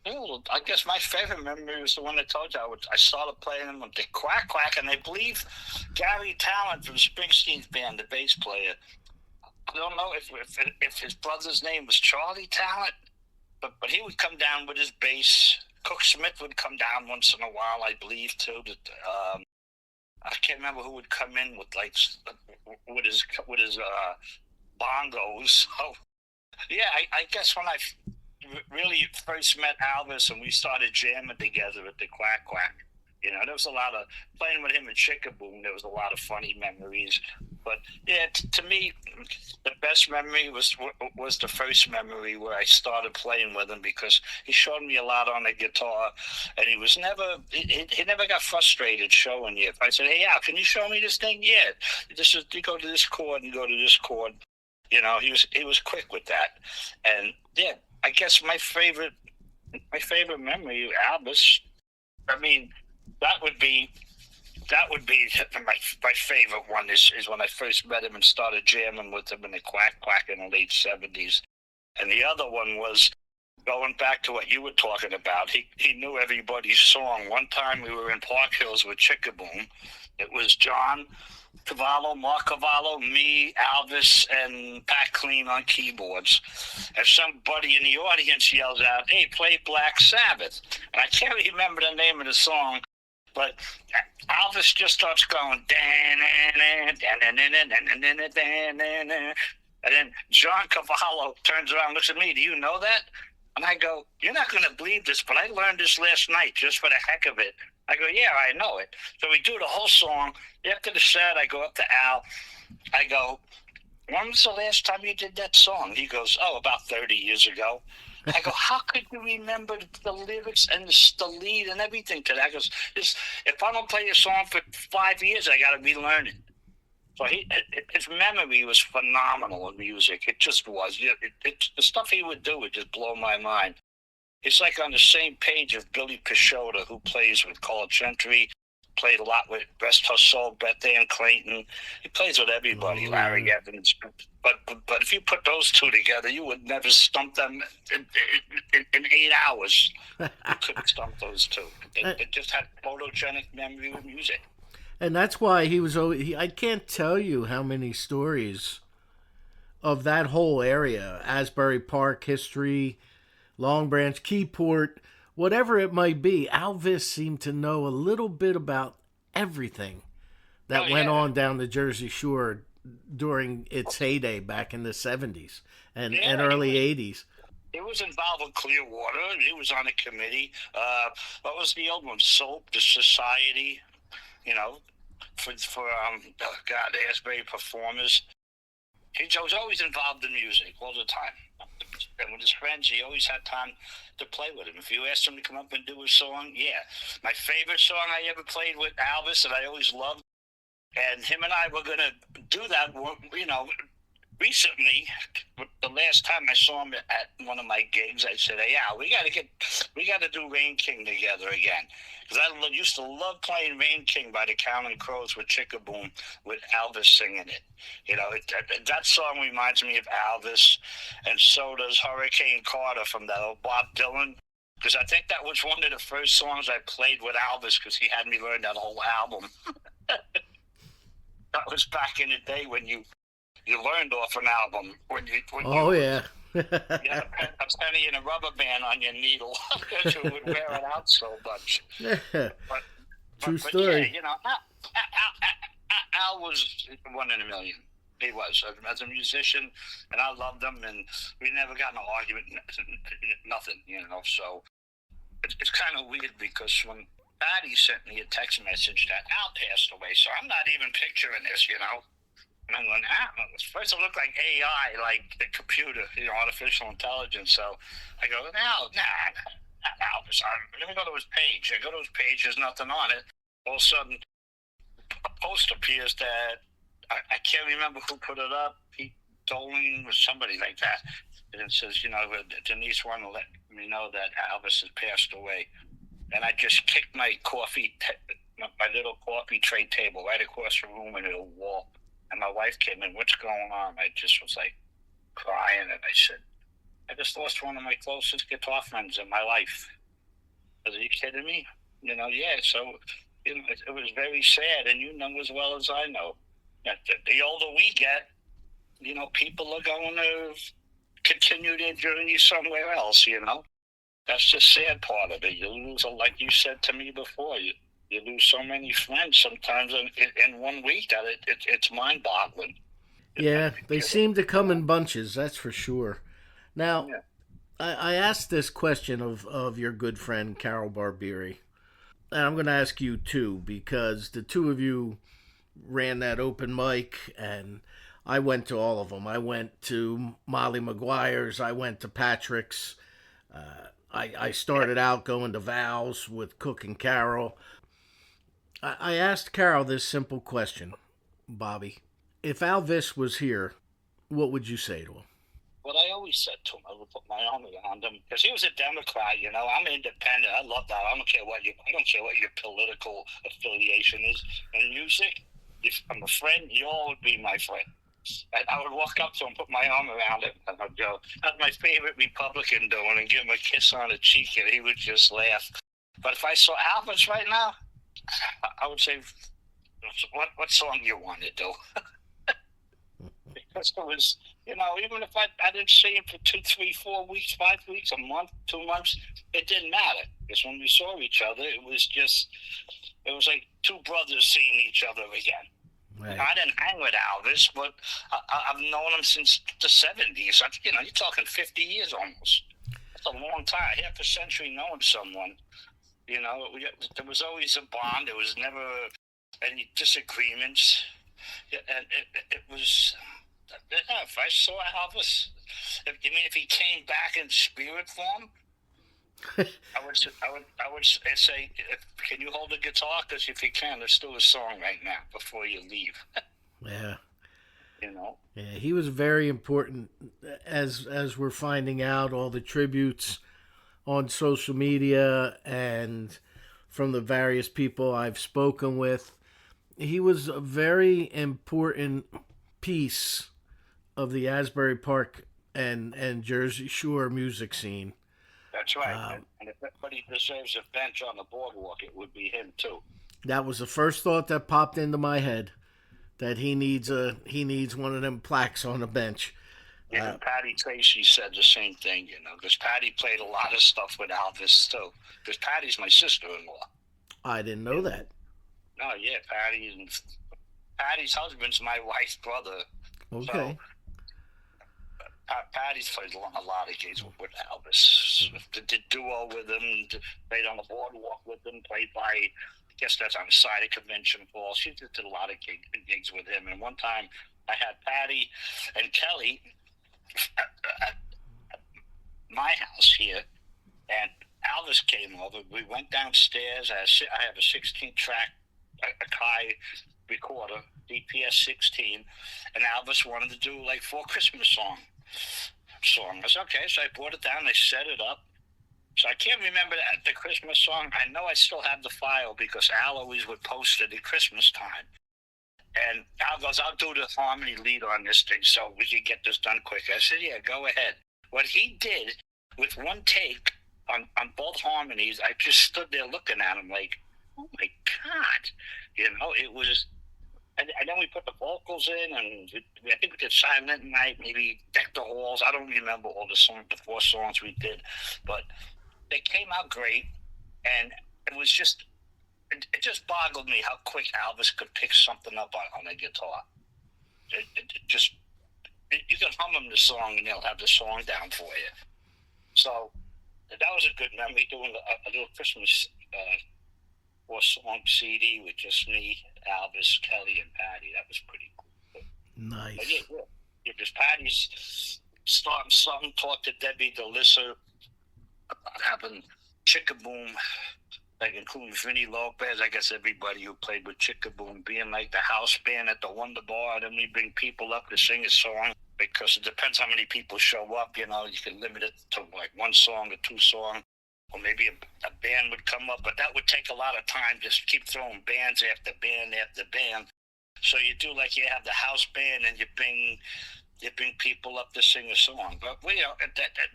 Well, I guess my favorite memory was the one I told you. I started playing them with the Quack Quack, and I believe Gary Talent from Springsteen's band, the bass player. I don't know if his brother's name was Charlie Talent, but he would come down with his bass. Cook Smith would come down once in a while, I believe, too. I can't remember who would come in with with his bongos. So yeah, I guess when I really first met Elvis and we started jamming together at the Quack Quack, there was a lot of playing with him in Chickaboom. There was a lot of funny memories. But yeah, to me, the best memory was the first memory where I started playing with him, because he showed me a lot on the guitar, and he was never he never got frustrated showing you. If I said, "Hey, Al, can you show me this thing?" "Yeah, you go to this chord and go to this chord." He was quick with that. And yeah, I guess my favorite memory of Elvis, I mean, that would be my favorite one is when I first met him and started jamming with him in the Quack Quack in the late 70s. And the other one was going back to what you were talking about. He knew everybody's song. One time we were in Park Hills with Chickaboom. It was John Cavallo, Mark Cavallo, me, Elvis, and Pat Clean on keyboards. And somebody in the audience yells out, "Hey, play Black Sabbath." And I can't remember the name of the song, but Elvis just starts going, and then John Cavallo turns around and looks at me, "Do you know that?" And I go, "You're not going to believe this, but I learned this last night just for the heck of it." I go, "Yeah, I know it." So we do the whole song. After the set, I go up to Al. I go, "When was the last time you did that song?" He goes, "Oh, about 30 years ago." I go, "How could you remember the lyrics and the lead and everything to that?" I goes, "If I don't play a song for 5 years, I got to be learning." So his memory was phenomenal in music. It just was. The stuff he would do would just blow my mind. It's like on the same page of Billy Peixoto, who plays with College Entry, played a lot with Rest Her Soul, Beth Ann Clayton. He plays with everybody, Larry Evans. But if you put those two together, you would never stump them in 8 hours. You couldn't stump those two. They just had photogenic memory with music. And that's why he was always. I can't tell you how many stories of that whole area, Asbury Park history, Long Branch, Keyport, whatever it might be. Alvis seemed to know a little bit about everything that went on down the Jersey Shore during its heyday back in the 70s and early 80s. He was involved with Clearwater. He was on a committee. What was the old one? SOAP, the Society, for Asbury performers. He was always involved in music all the time. And with his friends, he always had time to play with him. If you asked him to come up and do a song, My favorite song I ever played with Alvis that I always loved, and him and I were going to do that, recently. The last time I saw him at one of my gigs, I said, "Hey, Al, we got to do Rain King together again." Because I used to love playing Rain King by the Counting Crows with Chickaboom, with Alvis singing it. That song reminds me of Alvis, and so does Hurricane Carter from that old Bob Dylan. Because I think that was one of the first songs I played with Alvis, because he had me learn that whole album. That was back in the day when you learned off an album. You had a penny and a rubber band on your needle because you would wear it out so much. True story. Al was one in a million. He was as a musician, and I loved him, and we never got in an argument, nothing, So it's kind of weird because when Patty sent me a text message that Al passed away, so I'm not even picturing this, And I'm going, first it looked like AI, like the computer, artificial intelligence. So I go, Alvis. Let me go to his page. I go to his page, there's nothing on it. All of a sudden, a post appears that I can't remember who put it up. Pete Dolan or somebody like that. And it says, Denise wanted to let me know that Alvis has passed away. And I just kicked my my little coffee tray table right across the room into the wall. And my wife came in, "What's going on?" I just was like crying, and I said, "I just lost one of my closest guitar friends in my life." Are you kidding me? So it was very sad, and you know as well as I know that the older we get, people are going to continue their journey somewhere else, That's the sad part of it. You lose, like you said to me before, you lose so many friends sometimes in 1 week that it's mind-boggling. Yeah, they seem to come in bunches, that's for sure. Now, I asked this question of your good friend Carol Barbieri, and I'm going to ask you too, because the two of you ran that open mic, and I went to all of them. I went to Molly McGuire's, I went to Patrick's, I started out going to Val's with Cook and Carol. I asked Carol this simple question, Bobby. If Alvis was here, what would you say to him? What I always said to him, I would put my arm around him, because he was a Democrat. I'm independent. I love that. I don't care what your political affiliation is in music. If I'm a friend, you all would be my friend. I would walk up to him, put my arm around him, and I'd go, "That's my favorite Republican doing," and give him a kiss on the cheek, and he would just laugh. But if I saw Alvis right now, I would say, what song you want to do? Because it was, even if I didn't see him for 2, 3, 4 weeks, 5 weeks, a month, 2 months, it didn't matter. Because when we saw each other, it was like two brothers seeing each other again. Right. I didn't hang with Alvis, but I've known him since the 70s. You're talking 50 years almost. That's a long time, half a century knowing someone. There was always a bond. There was never any disagreements. And it was, if I saw Alvis, if he came back in spirit form, I would say, "Can you hold the guitar? Because if you can, let's do a song right now before you leave." Yeah. Yeah, he was very important, as we're finding out, all the tributes on social media and from the various people I've spoken with. He was a very important piece of the Asbury Park and Jersey Shore music scene. That's right. And if anybody deserves a bench on the boardwalk, it would be him too. That was the first thought that popped into my head. That he needs one of them plaques on the bench. Yeah, and Patty Tracy said the same thing, because Patty played a lot of stuff with Elvis too. Because Patty's my sister-in-law. I didn't know that. Oh yeah, Patty's husband's my wife's brother. Okay. So, Patty's played a lot of gigs with Elvis. Did duo with him, played on the boardwalk with him, played by, I guess that's on the side of Convention Hall. She did a lot of gigs with him. And one time I had Patty and Kelly at my house here, and Elvis came over. We went downstairs. I have a 16-track Akai recorder, DPS 16, and Elvis wanted to do like 4 Christmas songs. I said, okay, so I brought it down. They set it up. So I can't remember the Christmas song. I know I still have the file because Al always would post it at Christmas time. And Al goes, I'll do the harmony lead on this thing so we can get this done quick. I said, yeah, go ahead. What he did with one take on both harmonies, I just stood there looking at him like, oh my God. It was, and then we put the vocals in, and I think we did Silent Night, maybe Deck the Halls. I don't remember all the 4 songs we did, but they came out great, and it was just, it just boggled me how quick Elvis could pick something up on a guitar. You can hum him the song, and he'll have the song down for you. So that was a good memory, doing a little Christmas 4-song CD with just me, Elvis, Kelly, and Patty. That was pretty cool. Nice. But yeah, because Patty's starting something. Talk to Debbie DeLissa about having Chickaboom, like including Vinny Lopez. I guess everybody who played with Chickaboom being like the house band at the Wonder Bar. And then we bring people up to sing a song because it depends how many people show up. You can limit it to like 1 song or 2 songs. Or maybe a band would come up, but that would take a lot of time. Just keep throwing bands after band after band. So you do like you have the house band, and you bring people up to sing a song. But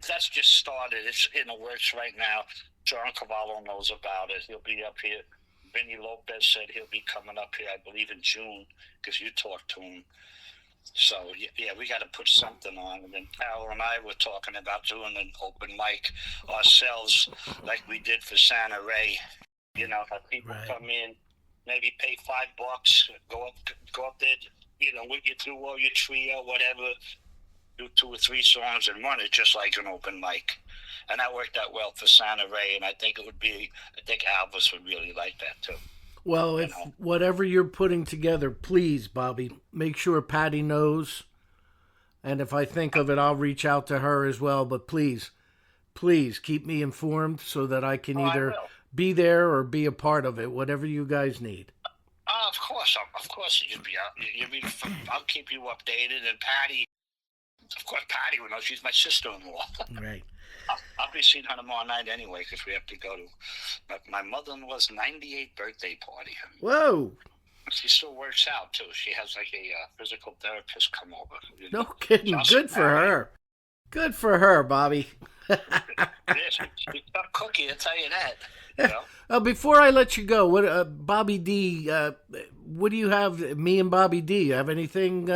that's just started. It's in the works right now. John Cavallo knows about it. He'll be up here. Vinny Lopez said he'll be coming up here, I believe, in June, because you talked to him. So, yeah, we got to put something on. And then Al and I were talking about doing an open mic ourselves like we did for Santa Ray. Have people come in, maybe pay $5, go up there, with your duo, your trio, whatever, do 2 or 3 songs and run it just like an open mic. And that worked out well for Santa Ray, and I think Elvis would really like that too. Well, if whatever you're putting together, please, Bobby, make sure Patty knows. And if I think of it, I'll reach out to her as well. But please keep me informed so that I can either be there or be a part of it, whatever you guys need. Of course, you'll be. I'll keep you updated. And Patty, of course, Patty will know. She's my sister-in-law. Right. I'll be seeing her tomorrow night anyway because we have to go to my mother-in-law's 98th birthday party. Whoa! She still works out too. She has like a physical therapist come over. No kidding. Good for her. Good for her, Bobby. She's a tough cookie, I'll tell you that. Before I let you go, what Bobby D? What do you have? Me and Bobby D. You have anything?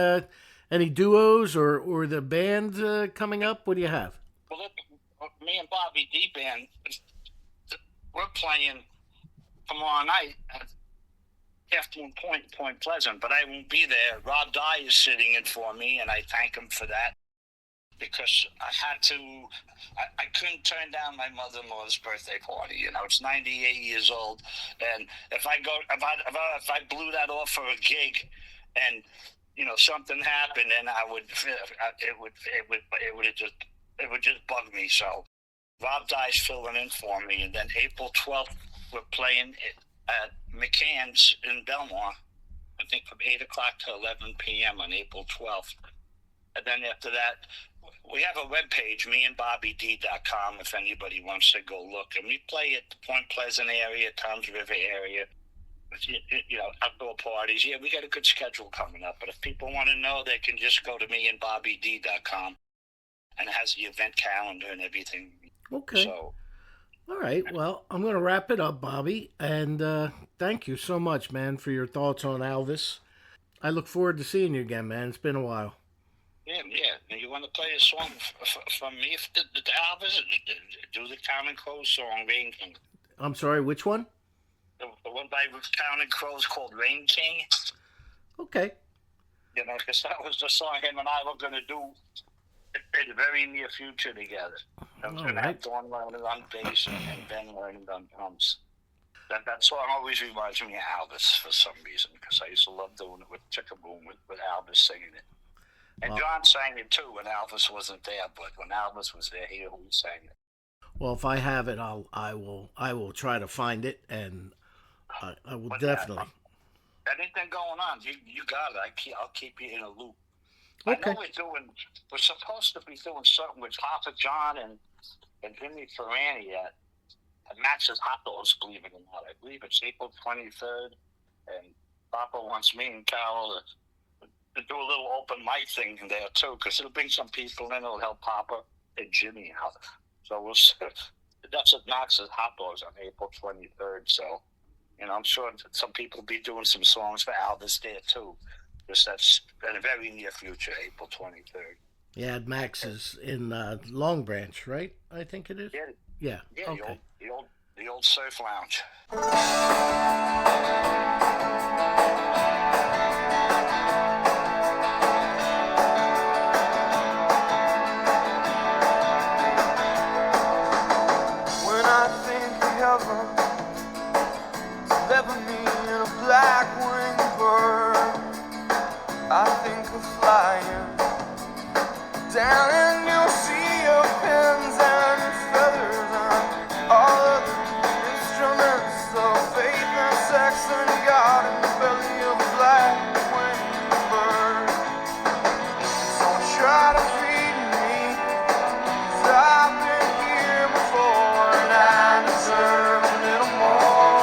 Any duos or the band coming up? What do you have? Well, me and Bobby D band, we're playing tomorrow night at Afternoon Point Pleasant, but I won't be there. Rob Dye is sitting in for me, and I thank him for that because I couldn't turn down my mother-in-law's birthday party. It's 98 years old, and if I blew that off for a gig, and something happened, then it would just bug me. So Rob Dye's filling in for me, and then April 12th we're playing at McCann's in Belmont. I think from 8 o'clock to 11 p.m. on April 12th. And then after that, we have a webpage, meandbobbyD.com, if anybody wants to go look. And we play at the Point Pleasant area, Toms River area, outdoor parties. Yeah, we got a good schedule coming up. But if people want to know, they can just go to meandbobbyD.com, and it has the event calendar and everything. Okay. So, all right. Well, I'm going to wrap it up, Bobby. And thank you so much, man, for your thoughts on Elvis. I look forward to seeing you again, man. It's been a while. yeah. And you want to play a song from me? The Elvis, do the Common Crows song, Rain King. I'm sorry, which one? The one by Counting Crows called Rain King. Okay. Because that was the song him and I were going to do in the very near future together. I was going to have Dawn learning on bass and Ben learning on drums. That song always reminds me of Elvis for some reason, because I used to love doing it with Chickaboom with Elvis singing it. And John sang it too when Elvis wasn't there, but when Elvis was there, he always sang it. Well, if I have it, I will try to find it, and I will definitely. Anything going on, you got it. I'll keep you in a loop. Okay. I know we're supposed to be doing something with Papa John and Jimmy Ferrani at Max's Hot Dogs, believe it or not. I believe it's April 23rd, and Papa wants me and Carol to do a little open mic thing there too, because it'll bring some people in. It'll help Papa and Jimmy out. So we'll see. That's at Max's Hot Dogs on April 23rd. So, I'm sure some people will be doing some songs for Elvis there too. Because that's in the very near future, April 23rd. Yeah, Max is in Long Branch, right? I think it is. Yeah. Okay. The old surf lounge. When I think of heaven, it's never me in a black winged bird. I think of flying down in your sea of pins and feathers and all of the instruments of faith and sex and God in the belly of a black winged bird. So try to feed me, 'cause I've been here before and I deserve a little more.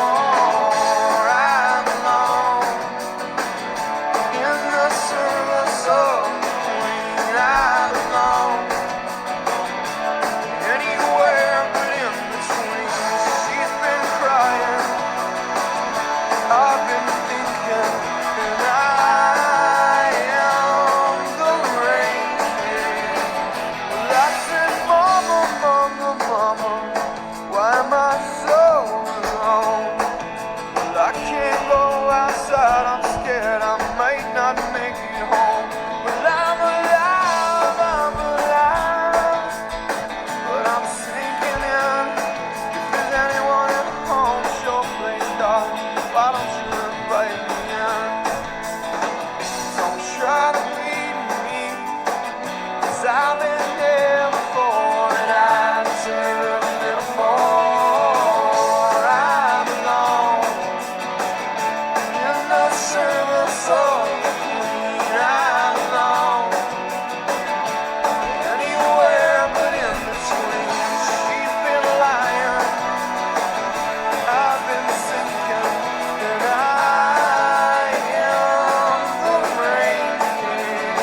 I belong in the service of the Queen. I belong anywhere but in between. She's been crying, I've been thinking, and I am the rain king. Well, I said, Mama, Mama, Mama, why am I so alone? Well, I can't go outside, I'm scared I might not make it home. Well, I'm alive, but I'm sinking in. If there's anyone at home, sure play dark. Why don't you invite me in? Don't try to lead me, 'cause I've been there before and I deserve a little more. I belong in the service of the Queen. I belong anywhere but in between. She's been lying, I've been sinking, and I am the rain king.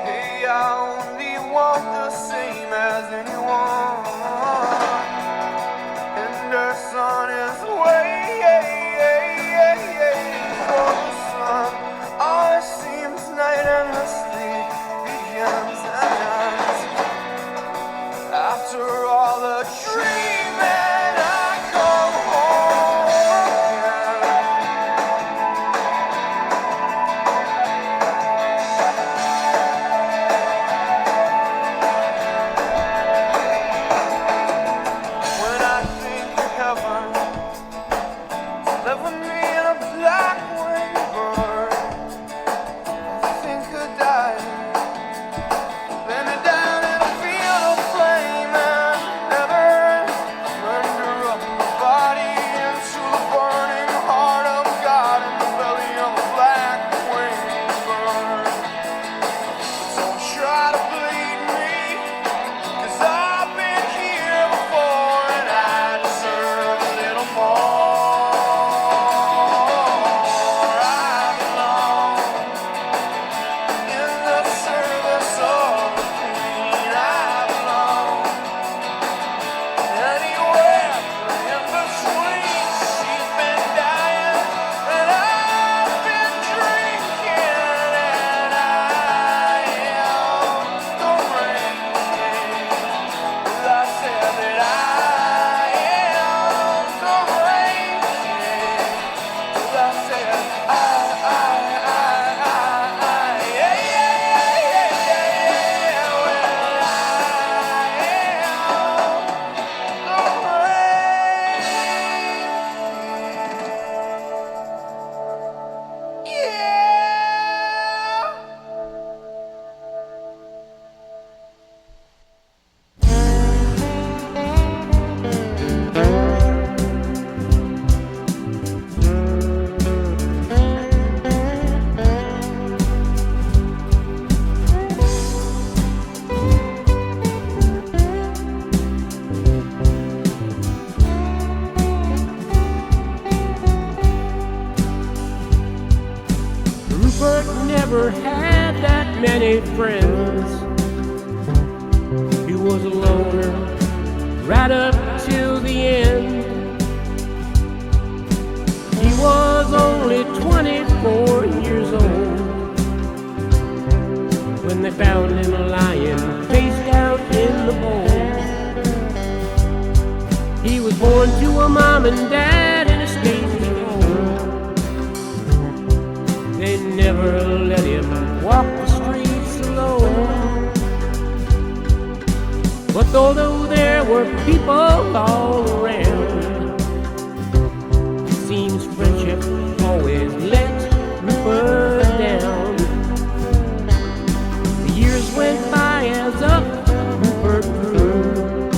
Hey, I only want the same as anyone, and her son is way for the sun. Always seems night endlessly begins and ends. After all the dreaming, I come home again. When I think of heaven, never me in a black winged bird. I think of dying, landing down in a field of flame and never render up my body into the burning heart of God in the belly of a black winged bird. never had that many friends. He was a loner right up till the end. He was only 24 years old when they found him lying face down in the bowl. He was born to a mom and dad in a state home. They never let him walk the streets alone. But although there were people all around, it seems friendship always let Rupert down. The years went by as up Rupert grew.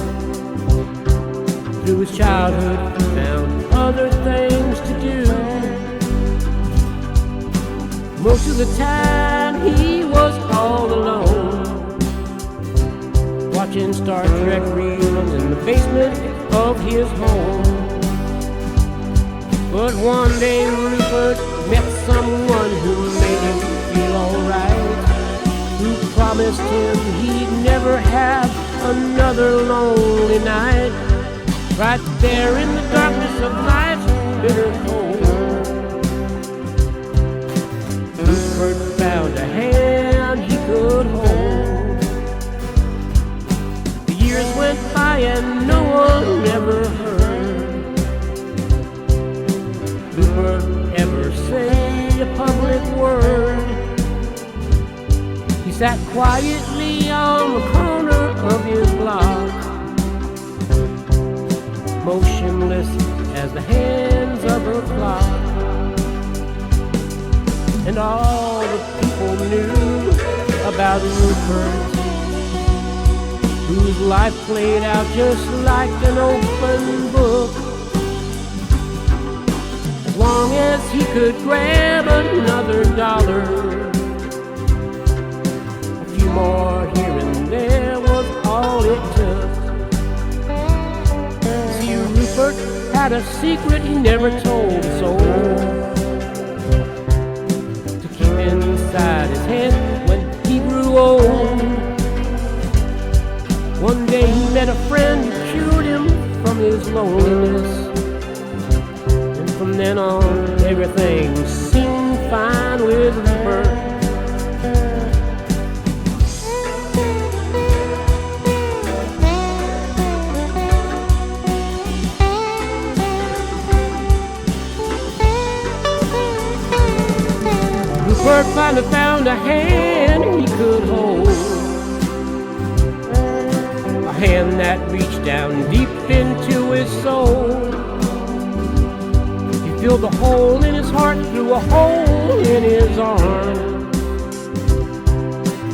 Through his childhood, he found other things to do. Most of the time he was all alone, watching Star Trek reruns in the basement of his home. But one day Rupert met someone who made him feel alright, who promised him he'd never have another lonely night. Right there in the darkness of life's bitter cold, Rupert found a hand he could hold. The years went by and no one ever heard Rupert ever say a public word. He sat quietly on the corner of his block, motionless as the hands of a clock. And all the people knew about Rupert, whose life played out just like an open book. As long as he could grab another dollar, a few more here and there was all it took. Rupert had a secret he never told a soul, to keep inside his head when he grew old. One day he met a friend who cured him from his loneliness, and from then on everything seemed fine with Rupert. Rupert finally found a hand he could hold, a hand that reached down deep into his soul. He filled a hole in his heart through a hole in his arm,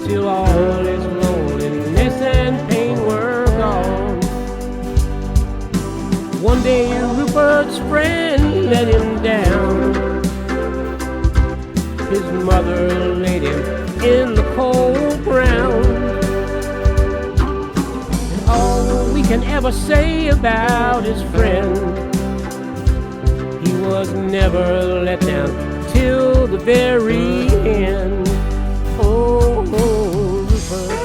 till all his loneliness and pain were gone. One day Rupert's friend let him down. His mother laid him in the cold ground. And all we can ever say about his friend, he was never let down till the very end. Oh, Rupert.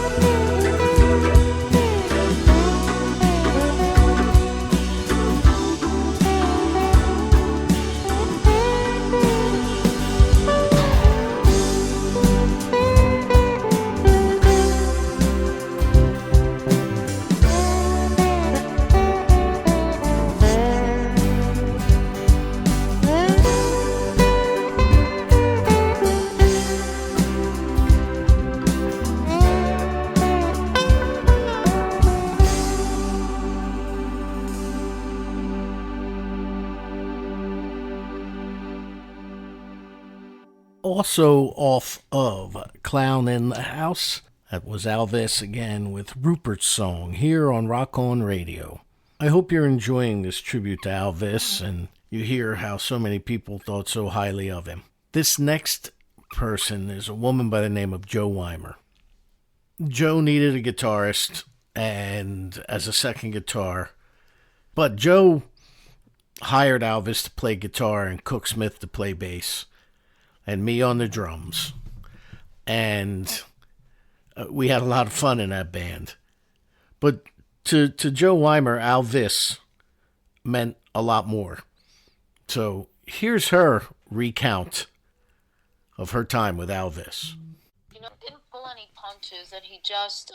Also off of Clown in the House, that was Alvis again with Rupert's song here on Rock On Radio. I hope you're enjoying this tribute to Alvis and you hear how so many people thought so highly of him. This next person is a woman by the name of Jo Weimer. Jo needed a guitarist and as a second guitar, but Jo hired Alvis to play guitar and Cook Smith to play bass, and me on the drums. and we had a lot of fun in that band. But to Joe Weimer, Alvis meant a lot more. So here's her recount of her time with Alvis. Didn't pull any punches, and he just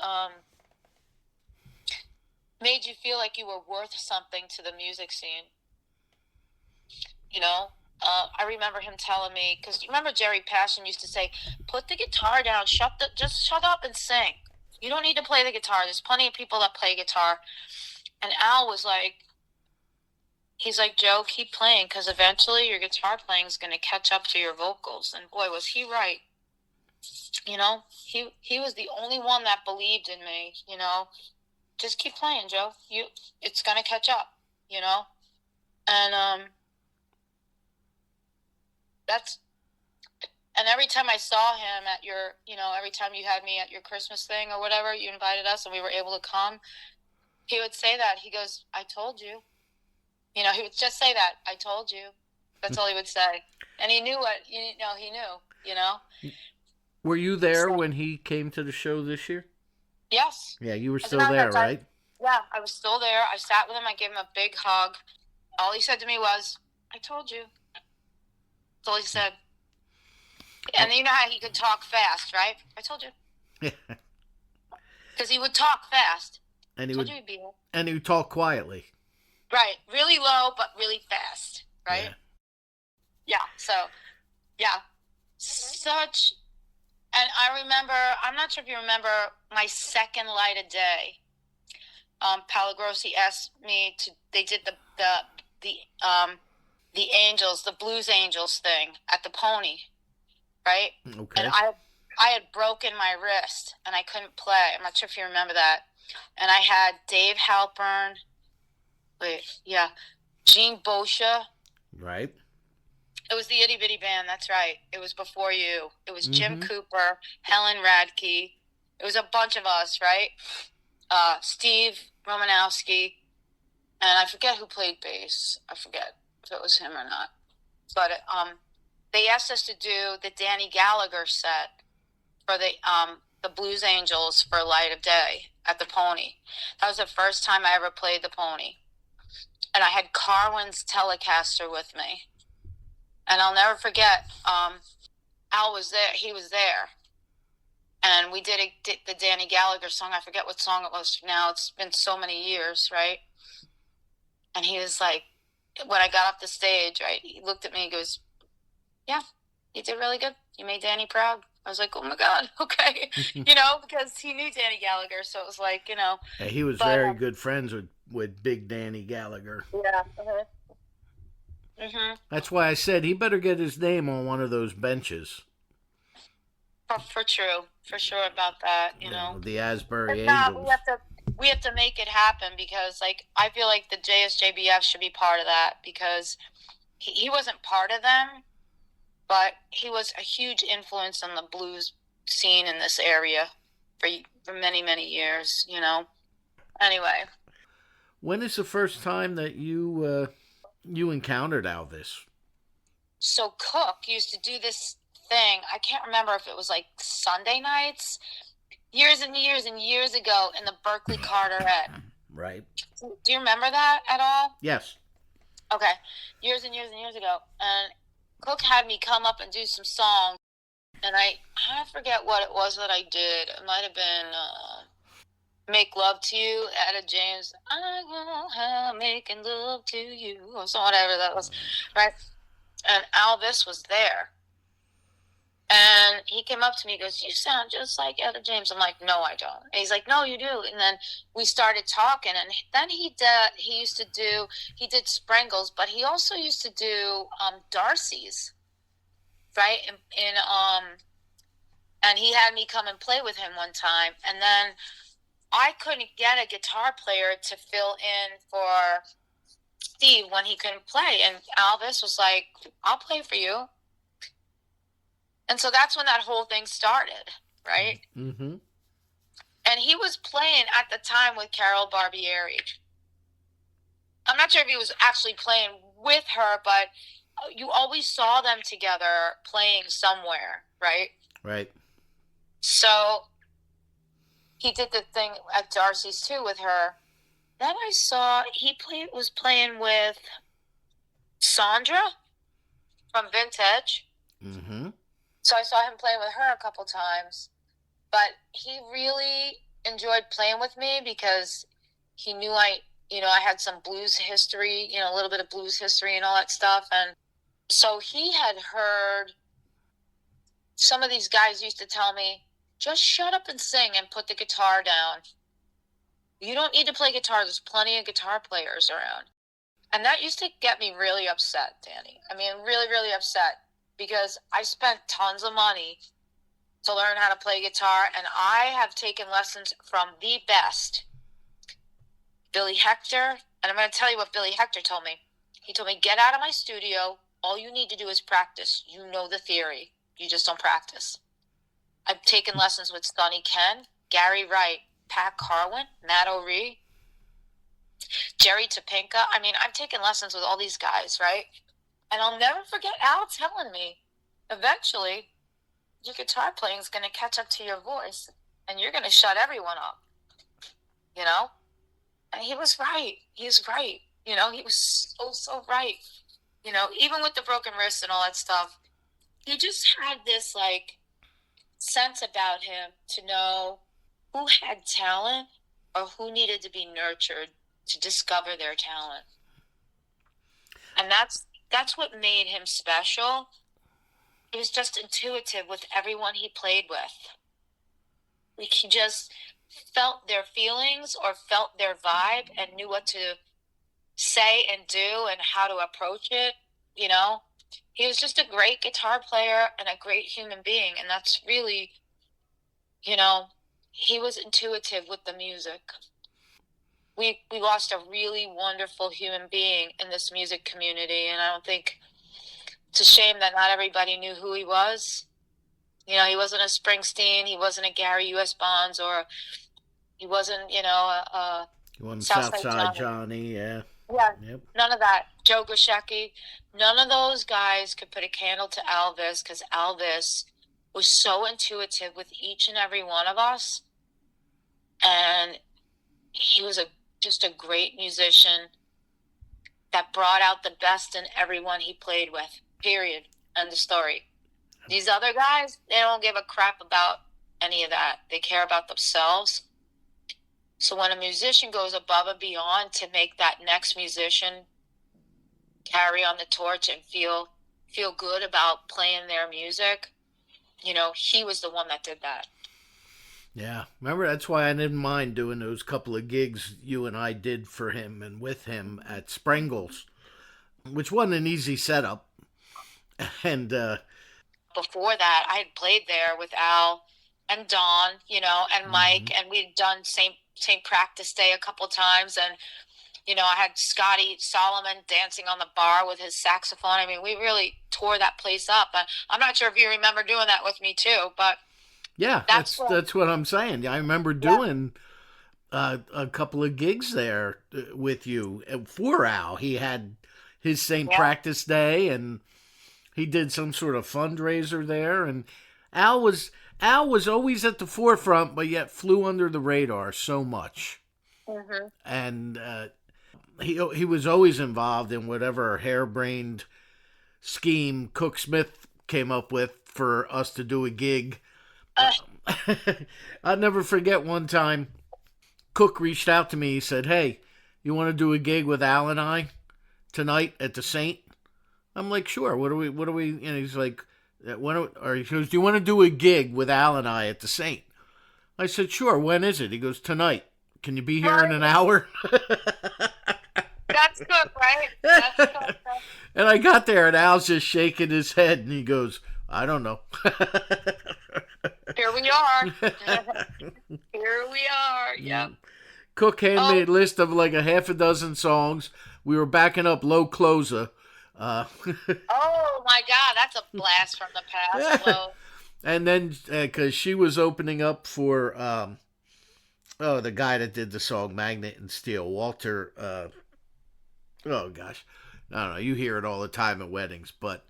made you feel like you were worth something to the music scene. I remember him telling me, because remember Jerry Passion used to say, "Put the guitar down, just shut up and sing. You don't need to play the guitar. There's plenty of people that play guitar." And Al was like, he's like, "Joe, keep playing, because eventually your guitar playing is going to catch up to your vocals." And boy, was he right. He was the only one that believed in me. Just keep playing, Joe. It's going to catch up. And and every time I saw him at your, every time you had me at your Christmas thing or whatever, you invited us and we were able to come, he would say that. He goes, "I told you." He would just say that, "I told you." That's all he would say. And he knew he knew. Were you there when he came to the show this year? Yes. Yeah, you were still there, right? Yeah, I was still there. I sat with him. I gave him a big hug. All he said to me was, "I told you." That's all he said. And you know how he could talk fast, right? "I told you." Because he would talk fast. And he would talk quietly. Right. Really low, but really fast. Right? Yeah. So, yeah. And I remember, I'm not sure if you remember my second Light of Day. Palagrossi asked me they did the Angels, the Blues Angels thing at the Pony, right? Okay. And I had broken my wrist and I couldn't play. I'm not sure if you remember that. And I had Dave Halpern, Gene Boscia. Right. It was the Itty Bitty Band, that's right. It was before you. It was Jim Cooper, Helen Radke. It was a bunch of us, right? Steve Romanowski. And I forget who played bass. I forget if it was him or not. But they asked us to do the Danny Gallagher set for the Blues Angels for Light of Day at the Pony. That was the first time I ever played the Pony. And I had Carwin's Telecaster with me. And I'll never forget, Al was there. He was there. And we did the Danny Gallagher song. I forget what song it was now. It's been so many years, right? And he was like, when I got off the stage, right, he looked at me and goes, "Yeah, you did really good. You made Danny proud." I was like, "Oh my God, okay." Because he knew Danny Gallagher. So it was like, Yeah, he was very good friends with Big Danny Gallagher. Yeah. That's why I said he better get his name on one of those benches. For sure about that, The Asbury Angels. Angels. We have to make it happen because, I feel like the JSJBF should be part of that because he wasn't part of them, but he was a huge influence on the blues scene in this area for many, many years, Anyway. When is the first time that you encountered Alvis? So Cook used to do this thing. I can't remember if it was like Sunday nights, years and years and years ago in the Berkeley Carteret. Right. Do you remember that at all? Yes. Okay. Years and years and years ago. And Cook had me come up and do some songs. And I forget what it was that I did. It might have been Make Love to You, Etta James. I won't have making love to you. Or so whatever that was. Right? And Alvis was there. And he came up to me and goes, "You sound just like Etta James." I'm like, "No, I don't." And he's like, "No, you do." And then we started talking. And then he did Sprangles, but he also used to do Darcy's, right? And he had me come and play with him one time. And then I couldn't get a guitar player to fill in for Steve when he couldn't play. And Alvis was like, "I'll play for you." And so that's when that whole thing started, right? Mm-hmm. And he was playing at the time with Carol Barbieri. I'm not sure if he was actually playing with her, but you always saw them together playing somewhere, right? Right. So he did the thing at Darcy's too with her. Then I saw he was playing with Sandra from Vintage. Mm-hmm. So I saw him playing with her a couple times. But he really enjoyed playing with me because he knew I had some blues history, a little bit of blues history and all that stuff. And so he had heard some of these guys used to tell me, just shut up and sing and put the guitar down. You don't need to play guitar. There's plenty of guitar players around. And that used to get me really upset, Danny. I mean, really, really upset because I spent tons of money to learn how to play guitar, and I have taken lessons from the best. Billy Hector, and I'm going to tell you what Billy Hector told me. He told me, get out of my studio. All you need to do is practice. You know the theory. You just don't practice. I've taken lessons with Sonny Ken, Gary Wright, Pat Carwin, Matt O'Ree, Jerry Topinka. I mean, I've taken lessons with all these guys, right? And I'll never forget Al telling me, eventually, your guitar playing is going to catch up to your voice, and you're going to shut everyone up, And he was right. He's right. He was so right. Even with the broken wrist and all that stuff, he just had this, sense about him to know who had talent or who needed to be nurtured to discover their talent. And that's what made him special. He was just intuitive with everyone he played with. He just felt their feelings or felt their vibe and knew what to say and do and how to approach it, He was just a great guitar player and a great human being. And that's really, he was intuitive with the music. We lost a really wonderful human being in this music community, and I don't think it's a shame that not everybody knew who he was. He wasn't a Springsteen, he wasn't a Gary U.S. Bonds, or he wasn't, a He wasn't Southside Johnny, yeah. Yeah, Yep. None of that. Joe Goshecki, none of those guys could put a candle to Elvis because Elvis was so intuitive with each and every one of us. And he was just a great musician that brought out the best in everyone he played with, period. End of story. These other guys, they don't give a crap about any of that. They care about themselves. So when a musician goes above and beyond to make that next musician carry on the torch and feel good about playing their music, he was the one that did that. Yeah, remember, that's why I didn't mind doing those couple of gigs you and I did for him and with him at Sprengels, which wasn't an easy setup. And before that, I had played there with Al and Don, and Mike, and we'd done same practice day a couple times, and I had Scotty Solomon dancing on the bar with his saxophone. I mean, we really tore that place up. I'm not sure if you remember doing that with me too, but yeah, that's what I'm saying. I remember doing a couple of gigs there with you for Al. He had his same practice day, and he did some sort of fundraiser there. And Al was always at the forefront, but yet flew under the radar so much. Mm-hmm. And he was always involved in whatever harebrained scheme Cook Smith came up with for us to do a gig. I'll never forget one time Cook reached out to me. He said, "Hey, you want to do a gig with Al and I tonight at the Saint?" I'm like, "Sure. What are we?" And he's like, he goes, "Do you want to do a gig with Al and I at the Saint?" I said, "Sure. When is it?" He goes, "Tonight. Can you be here in an hour?" That's Cook, right? That's Cook. And I got there, and Al's just shaking his head, and he goes, "I don't know." Here we are. Here we are. Yep. Cook handed me a list of like a half a dozen songs. We were backing up Low Closer. Oh my God, that's a blast from the past. Low. And then because she was opening up for the guy that did the song Magnet and Steel, Walter. Oh gosh, I don't know. You hear it all the time at weddings, but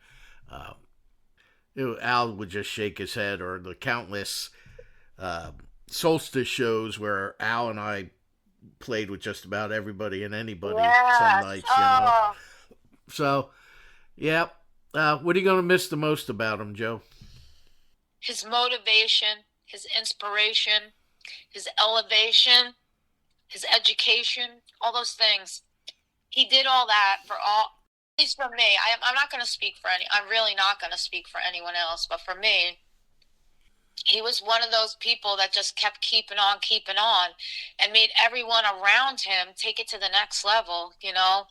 Al would just shake his head, or the countless solstice shows where Al and I played with just about everybody and anybody Yes. some nights, you know. So, yeah. What are you going to miss the most about him, Joe? His motivation, his inspiration, his elevation, his education, all those things. He did all that for all, at least for me. I'm not going to speak for I'm really not going to speak for anyone else, but for me, he was one of those people that just kept keeping on, and made everyone around him take it to the next level, you know?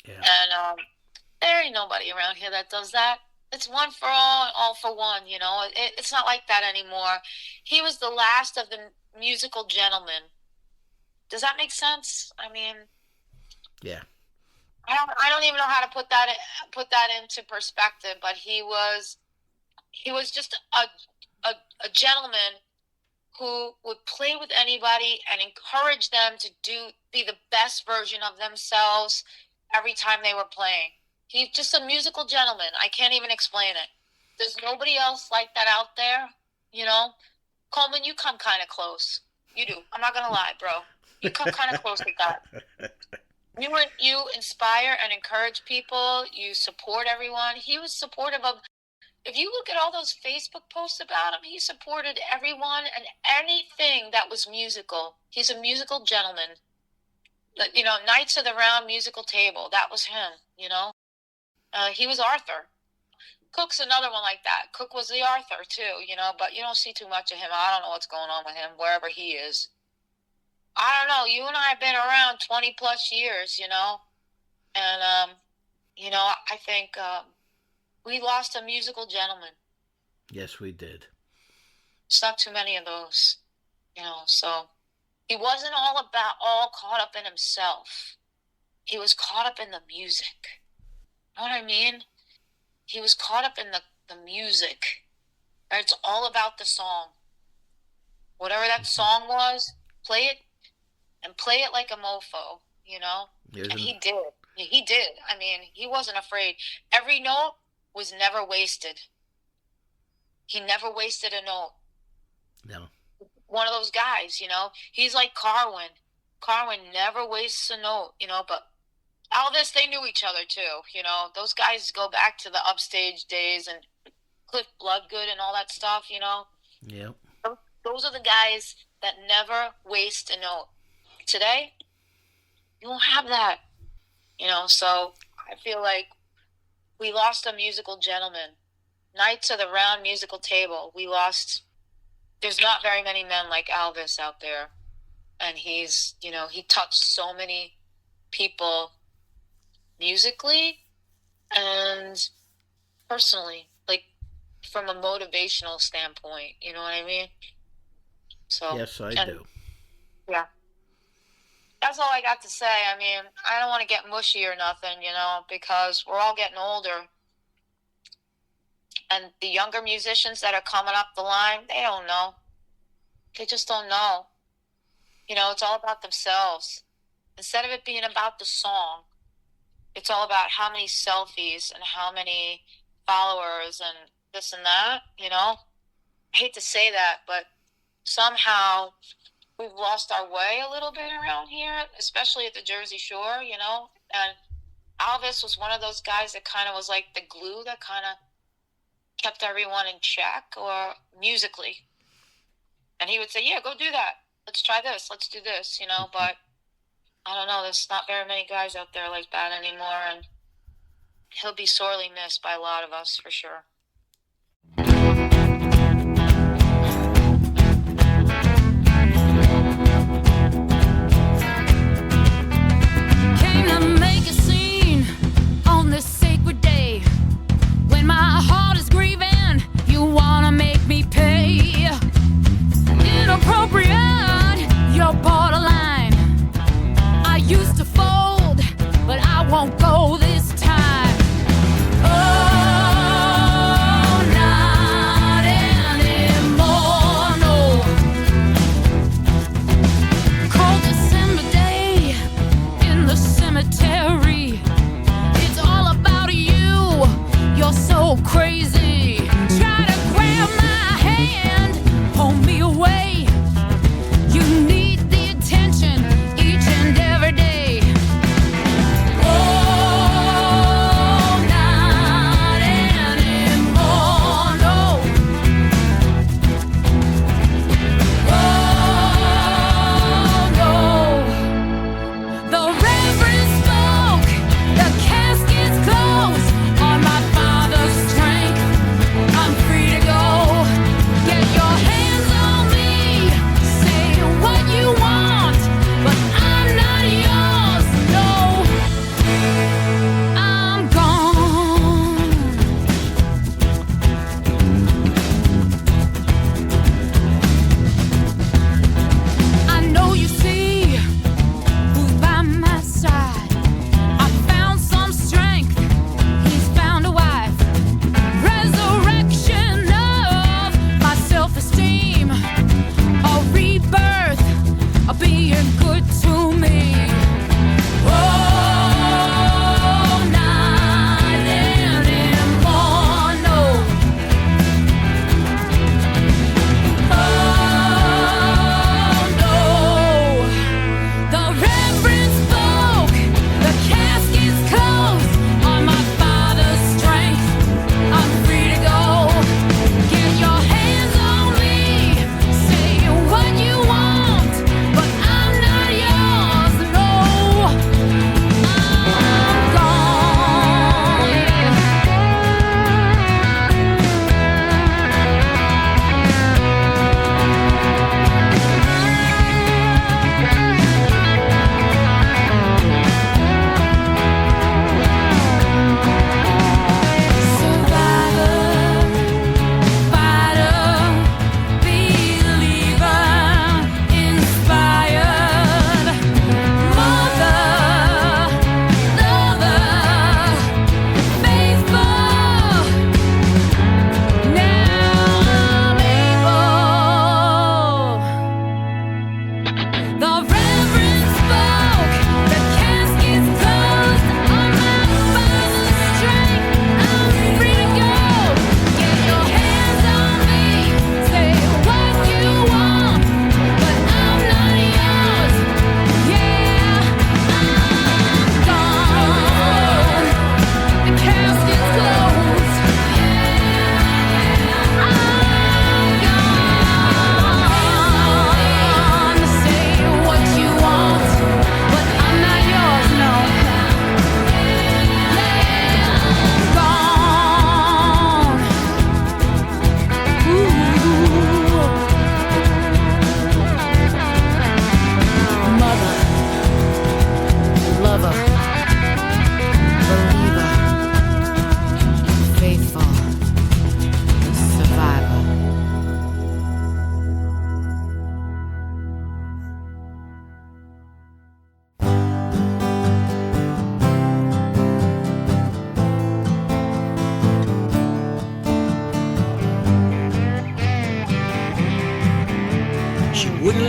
Yeah. And there ain't nobody around here that does that. It's one for all for one, you know? It's not like that anymore. He was the last of the musical gentlemen. Does that make sense? I mean... Yeah. I don't even know how to put that into perspective, but he was just a gentleman who would play with anybody and encourage them to be the best version of themselves every time they were playing. He's just a musical gentleman. I can't even explain it. There's nobody else like that out there, you know? Coleman, you come kind of close. You do. I'm not going to lie, bro. You come kind of close with that. You inspire and encourage people. You support everyone. He was supportive of... If you look at all those Facebook posts about him, he supported everyone and anything that was musical. He's a musical gentleman. You know, Knights of the Round Musical Table, that was him, you know? He was Arthur. Cook's another one like that. Cook was the Arthur, too, you know? But you don't see too much of him. I don't know what's going on with him, wherever he is. I don't know. You and I have been around 20-plus years, you know? And, you know, I think... we lost a musical gentleman. Yes, we did. It's not too many of those, you know, so he wasn't all caught up in himself. He was caught up in the music. You know what I mean? He was caught up in the music. It's all about the song. Whatever that song was, play it, and play it like a mofo, you know? And he did. He did. I mean, he wasn't afraid. Every note was never wasted. He never wasted a note. No. One of those guys, you know. He's like Carwin. Carwin never wastes a note, you know, but Elvis, they knew each other too, you know. Those guys go back to the Upstage days and Cliff Bloodgood and all that stuff, you know. Yep. Those are the guys that never waste a note. Today, you won't have that, you know, so I feel like we lost a musical gentleman. Knights of the Round Musical Table. We lost... There's not very many men like Elvis out there. And he's, you know, he touched so many people musically and personally. Like, from a motivational standpoint. You know what I mean? So, yes, I do. Yeah. That's all I got to say. I mean, I don't want to get mushy or nothing, you know, because we're all getting older. And the younger musicians that are coming up the line, they don't know. They just don't know. You know, it's all about themselves. Instead of it being about the song, it's all about how many selfies and how many followers and this and that, you know. I hate to say that, but somehow... we've lost our way a little bit around here, especially at the Jersey Shore, you know. And Elvis was one of those guys that kind of was like the glue that kind of kept everyone in check, or musically. And he would say, yeah, go do that. Let's try this. Let's do this, you know. But I don't know. There's not very many guys out there like that anymore. And he'll be sorely missed by a lot of us, for sure. Won't go this time. Oh,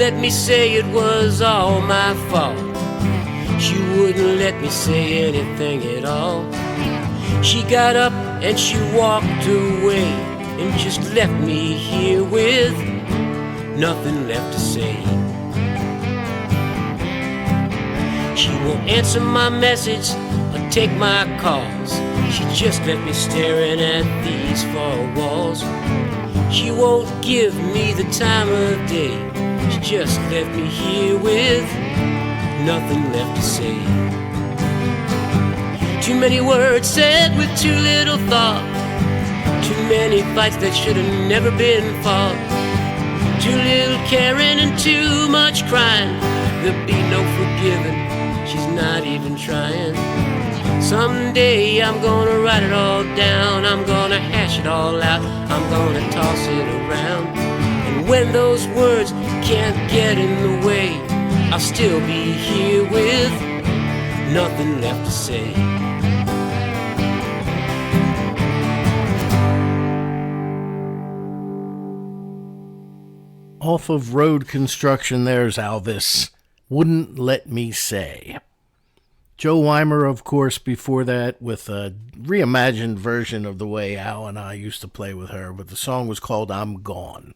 let me say it was all my fault. She wouldn't let me say anything at all. She got up and she walked away and just left me here with nothing left to say. She won't answer my message or take my calls. She just left me staring at these four walls. She won't give me the time of day. She just left me here with nothing left to say. Too many words said with too little thought. Too many fights that should have never been fought. Too little caring and too much crying. There'll be no forgiving. She's not even trying. Someday I'm gonna write it all down. I'm gonna hash it all out. I'm gonna toss it around. And when those words can't get in the way, I'll still be here with nothing left to say. Off of Road Construction, there's Alvis. Wouldn't Let Me Say. Joe Weimer, of course, before that, with a reimagined version of the way Al and I used to play with her, but the song was called I'm Gone.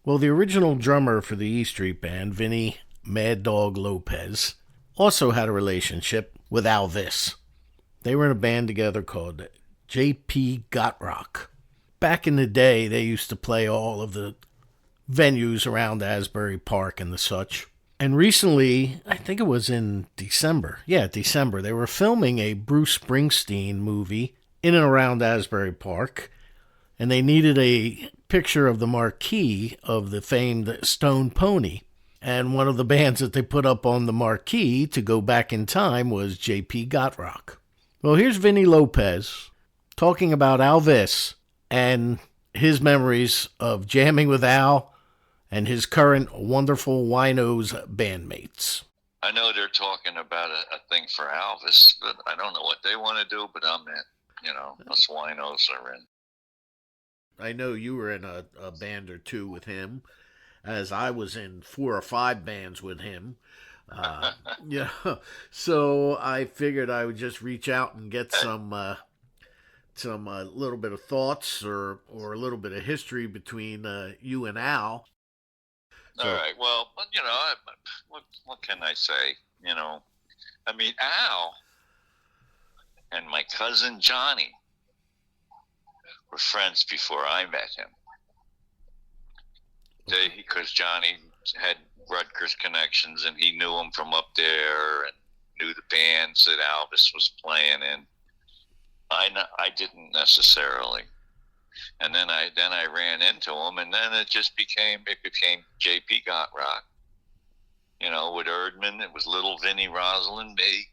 Well, the original drummer for the E Street Band, Vinny Mad Dog Lopez, also had a relationship with Alvis. They were in a band together called J.P. Got Rock. Back in the day, they used to play all of the venues around Asbury Park and the such. And recently, I think it was in December, they were filming a Bruce Springsteen movie in and around Asbury Park, and they needed a picture of the marquee of the famed Stone Pony. And one of the bands that they put up on the marquee to go back in time was J.P. Got Rock. Well, here's Vinny Lopez talking about Alvis and his memories of jamming with Al and his current wonderful Winos bandmates. I know they're talking about a thing for Elvis, but I don't know what they want to do, but I'm in. You know, us Winos are in. I know you were in a band or two with him, as I was in 4 or 5 bands with him. Yeah, so I figured I would just reach out and get some little bit of thoughts or a little bit of history between you and Al. So, all right. Well, you know, what can I say? You know, I mean, Al and my cousin Johnny were friends before I met him. Because Johnny had Rutgers connections and he knew him from up there and knew the bands that Elvis was playing in. I didn't necessarily. And then I ran into him, and then it became J.P. Got Rock. You know, with Erdman, it was Little Vinny, Rosalind, me,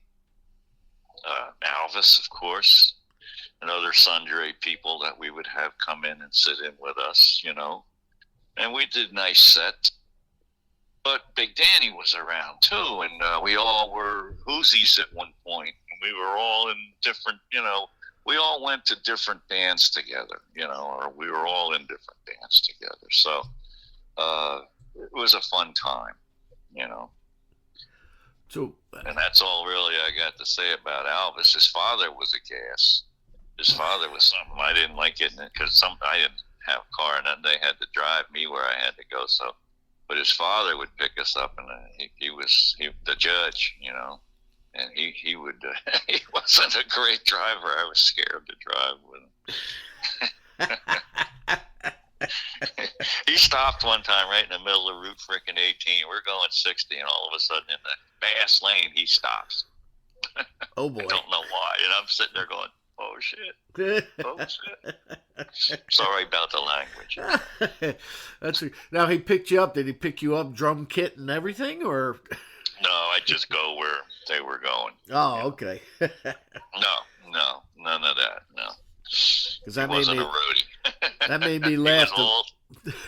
Elvis, of course, and other sundry people that we would have come in and sit in with us, you know. And we did nice sets. But Big Danny was around, too, and we all were Whoosies at one point. And we were all in different, you know, we all went to different bands together, you know, or we were all in different bands together. So it was a fun time, you know. So, and that's all really I got to say about Elvis. His father was a gas. His father was something I didn't like getting it because I didn't have a car, and then they had to drive me where I had to go. So, but his father would pick us up, and he was the judge, you know. And he would he wasn't a great driver. I was scared to drive with him. He stopped one time right in the middle of Route frickin' 18. We're going 60, and all of a sudden in the fast lane he stops. Oh boy! I don't know why, and I'm sitting there going, "Oh shit! Oh shit!" Sorry about the language. Now he picked you up. Did he pick you up, drum kit and everything, or? No, I just go where they were going. Oh, okay. No, none of that. No, because that wasn't a roadie. That made me laugh.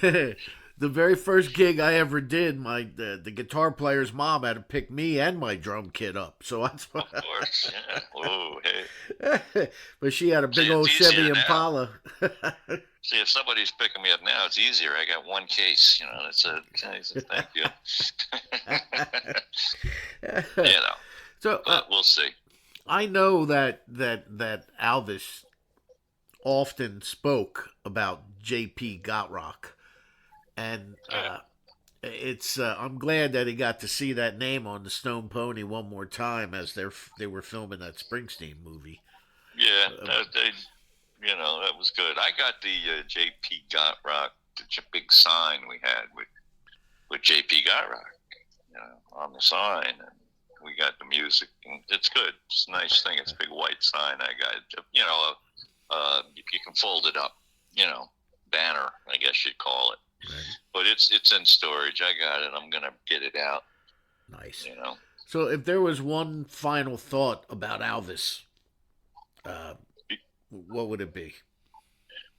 The very first gig I ever did, the guitar player's mom had to pick me and my drum kit up. So that's of course. Yeah. Oh, hey. But she had a big old Chevy Impala. See, if somebody's picking me up now, it's easier. I got one case, you know. That's a thank you. You know, So but we'll see. I know that Alvis often spoke about J.P. Gotrock, and it's I'm glad that he got to see that name on the Stone Pony one more time as they were filming that Springsteen movie. Yeah, you know, that was good. I got the J.P. Gotrock, the big sign we had with J.P. Gotrock, you know, on the sign, and we got the music, and it's good. It's a nice thing. It's a big white sign. I got, you know, you can fold it up, you know, banner, I guess you'd call it. Right. But it's in storage. I got it. I'm gonna get it out. Nice. You know. So if there was one final thought about Alvis, what would it be?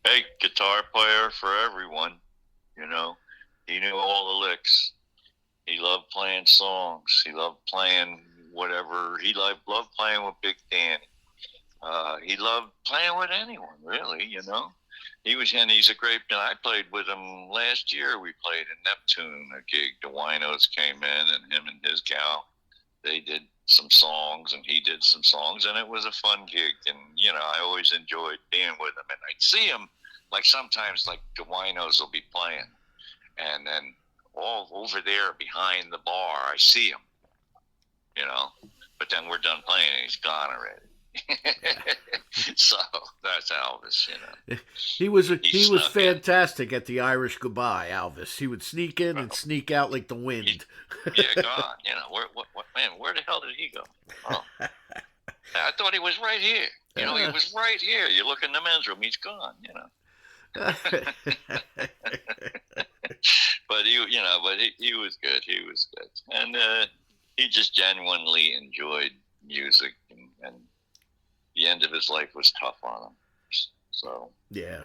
Hey, guitar player for everyone. You know, he knew all the licks. He loved playing songs. He loved playing whatever. He loved playing with Big Danny. He loved playing with anyone, really. You know, he's a great. I played with him last year. We played in Neptune, a gig. The Winos came in, and him and his gal, they did some songs, and he did some songs, and it was a fun gig. And you know, I always enjoyed being with him. And I'd see him, like sometimes, like the Winos will be playing, and then all over there behind the bar, I see him. You know, but then we're done playing, and he's gone already. So that's Alvis, you know. He was fantastic at the Irish Goodbye, Alvis. He would sneak in and sneak out like the wind. Gone. You know, where the hell did he go? Oh, I thought he was right here. You know, he was right here. You look in the men's room, he's gone. You know. But he was good. He was good, and he just genuinely enjoyed music, and the end of his life was tough on him. So yeah.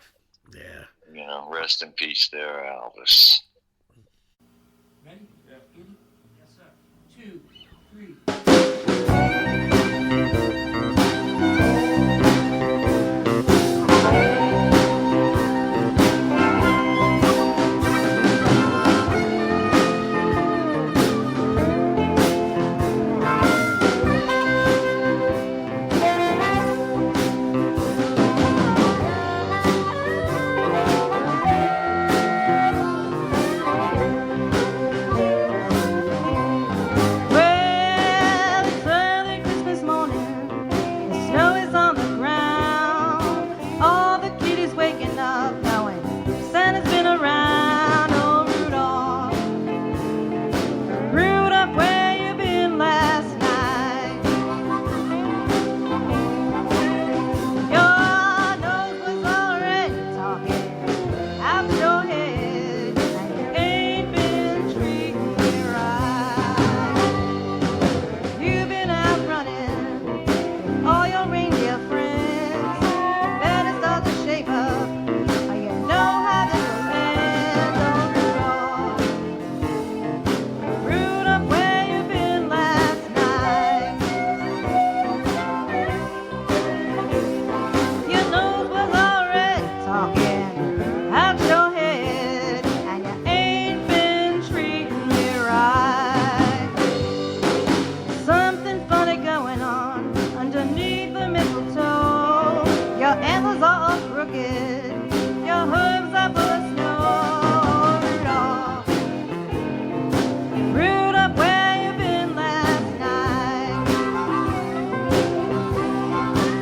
You know, rest in peace, there, Alvis. Ready? Yes, sir. 2, 3. Well, it's early Christmas morning. The snow is on the ground. All the kiddies waking up knowing Santa's been around. Oh, Rudolph, Rudolph, where you been last night? Your nose was already talking out your head, and you ain't been treating me right. You've been out running with all your reindeer friends. Better start to shape up, or you know how this will end. Oh, Rudolph, Rudolph, where you been last night? Your nose was already talking out your head, and you ain't been treating me right. Something funny going on underneath the mistletoe. Your antlers are all crooked, your hooves are full of snow. Rudolph, Rudolph, where you been last night?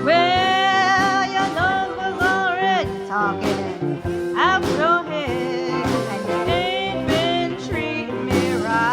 Well, your nose was already talking out your head, and you ain't been treating me right.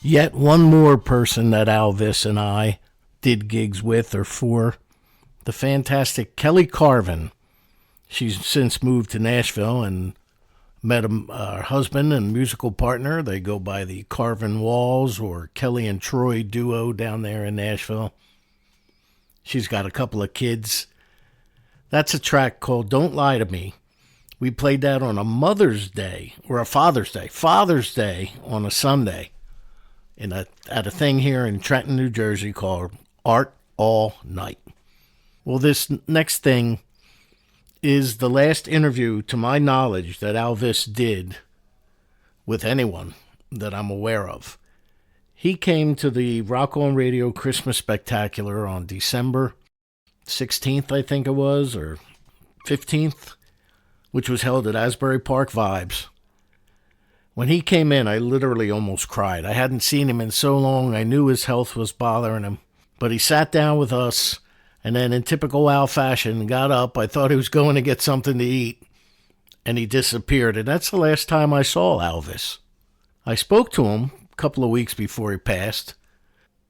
Yet one more person that Alvis and I did gigs with or for, the fantastic Kelly Carvin. She's since moved to Nashville and met her husband and musical partner. They go by the Carvin Walls or Kelly and Troy duo down there in Nashville. She's got a couple of kids. That's a track called Don't Lie to Me. We played that on a Mother's Day or a Father's Day on a Sunday at a thing here in Trenton, New Jersey called Art All Night. Well, this next thing is the last interview, to my knowledge, that Alvis did with anyone that I'm aware of. He came to the Rock On Radio Christmas Spectacular on December 16th, I think it was, or 15th, which was held at Asbury Park Vibes. When he came in, I literally almost cried. I hadn't seen him in so long. I knew his health was bothering him. But he sat down with us, and then in typical Al fashion, got up. I thought he was going to get something to eat, and he disappeared. And that's the last time I saw Alvis. I spoke to him a couple of weeks before he passed,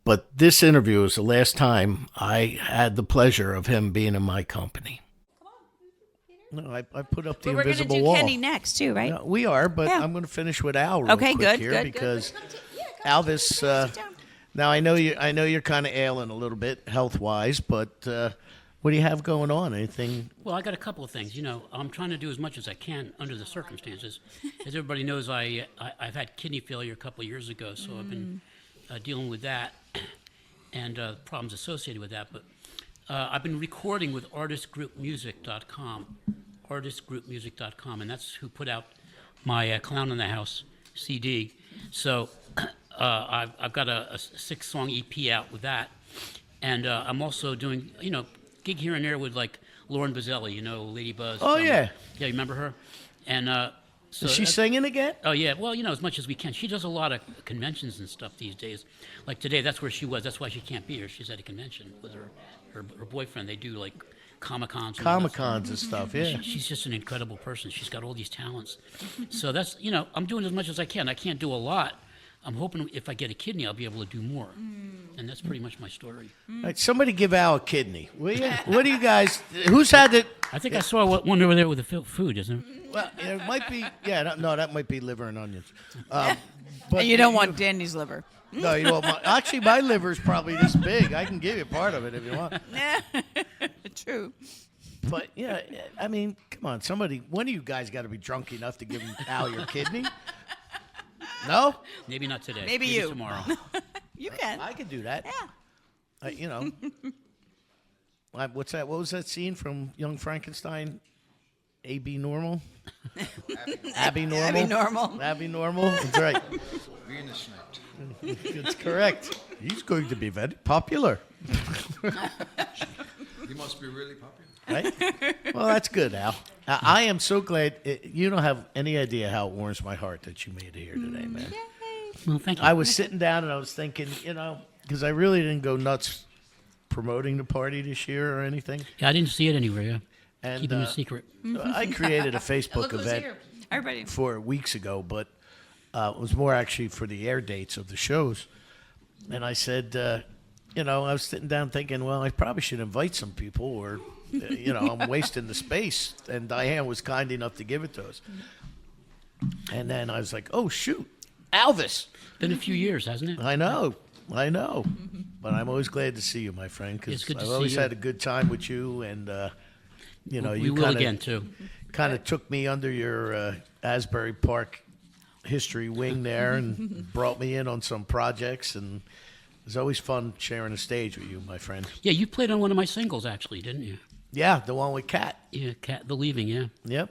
but this interview is the last time I had the pleasure of him being in my company. No, I put up the But we're going to invisible do wall. Kenny next, too, right? No, we are, but Yeah. I'm going to finish with Al real Okay, quick good, here good, because good. Alvis. Now I know you're kind of ailing a little bit health wise, but what do you have going on? Anything? Well, I got a couple of things. I'm trying to do as much as I can under the circumstances. As everybody knows, I've had kidney failure a couple of years ago, so I've been dealing with that and problems associated with that. But I've been recording with artistgroupmusic.com, and that's who put out my Clown in the House CD. So I've got a 6-song EP out with that, and I'm also doing gig here and there with like Lauren Bazzelli, Lady Buzz. Oh yeah, you remember her? And so is she singing again? Oh yeah, well as much as we can. She does a lot of conventions and stuff these days. Like today, that's where she was. That's why she can't be here. She's at a convention with her boyfriend. They do like Comic-Cons and stuff. Yeah, she's just an incredible person. She's got all these talents. So that's I'm doing as much as I can. I can't do a lot. I'm hoping if I get a kidney, I'll be able to do more. And that's pretty much my story. All right, somebody give Al a kidney, will you? What do you guys? Who's had it? I think I saw one over there with the food, isn't it? Well, it might be. Yeah, no, that might be liver and onions. But But you don't want Danny's liver. No, you know what? Actually, my liver's probably this big. I can give you part of it if you want. True. But yeah, I mean, come on, somebody. One of you guys got to be drunk enough to give Al your kidney. No? Maybe not today. Maybe you. tomorrow. You can. I could do that. Yeah. What's that? What was that scene from Young Frankenstein? A.B. Normal? Abby Normal? Abby Normal. Abby Normal? That's right. Venus night. That's correct. He's going to be very popular. He must be really popular. Right? Well, that's good, Al. I am so glad. You don't have any idea how it warms my heart that you made it here today, man. Well, thank you. I was sitting down and I was thinking, because I really didn't go nuts promoting the party this year or anything. Yeah, I didn't see it anywhere, yeah. And Keeping it a secret. I created a Facebook event Everybody. 4 weeks ago, but it was more actually for the air dates of the shows. And I said, I was sitting down thinking, well, I probably should invite some people or, I'm wasting the space. And Diane was kind enough to give it to us. And then I was like, oh, shoot, Alvis. Been a few years, hasn't it? I know. But I'm always glad to see you, my friend, because I've always had a good time with you. And, we you will again, too. Kind of took me under your Asbury Park history wing there and brought me in on some projects. And it was always fun sharing the stage with you, my friend. Yeah, you played on one of my singles, actually, didn't you? Yeah, the one with Kat. Yeah, Cat The Leaving, yeah. Yep.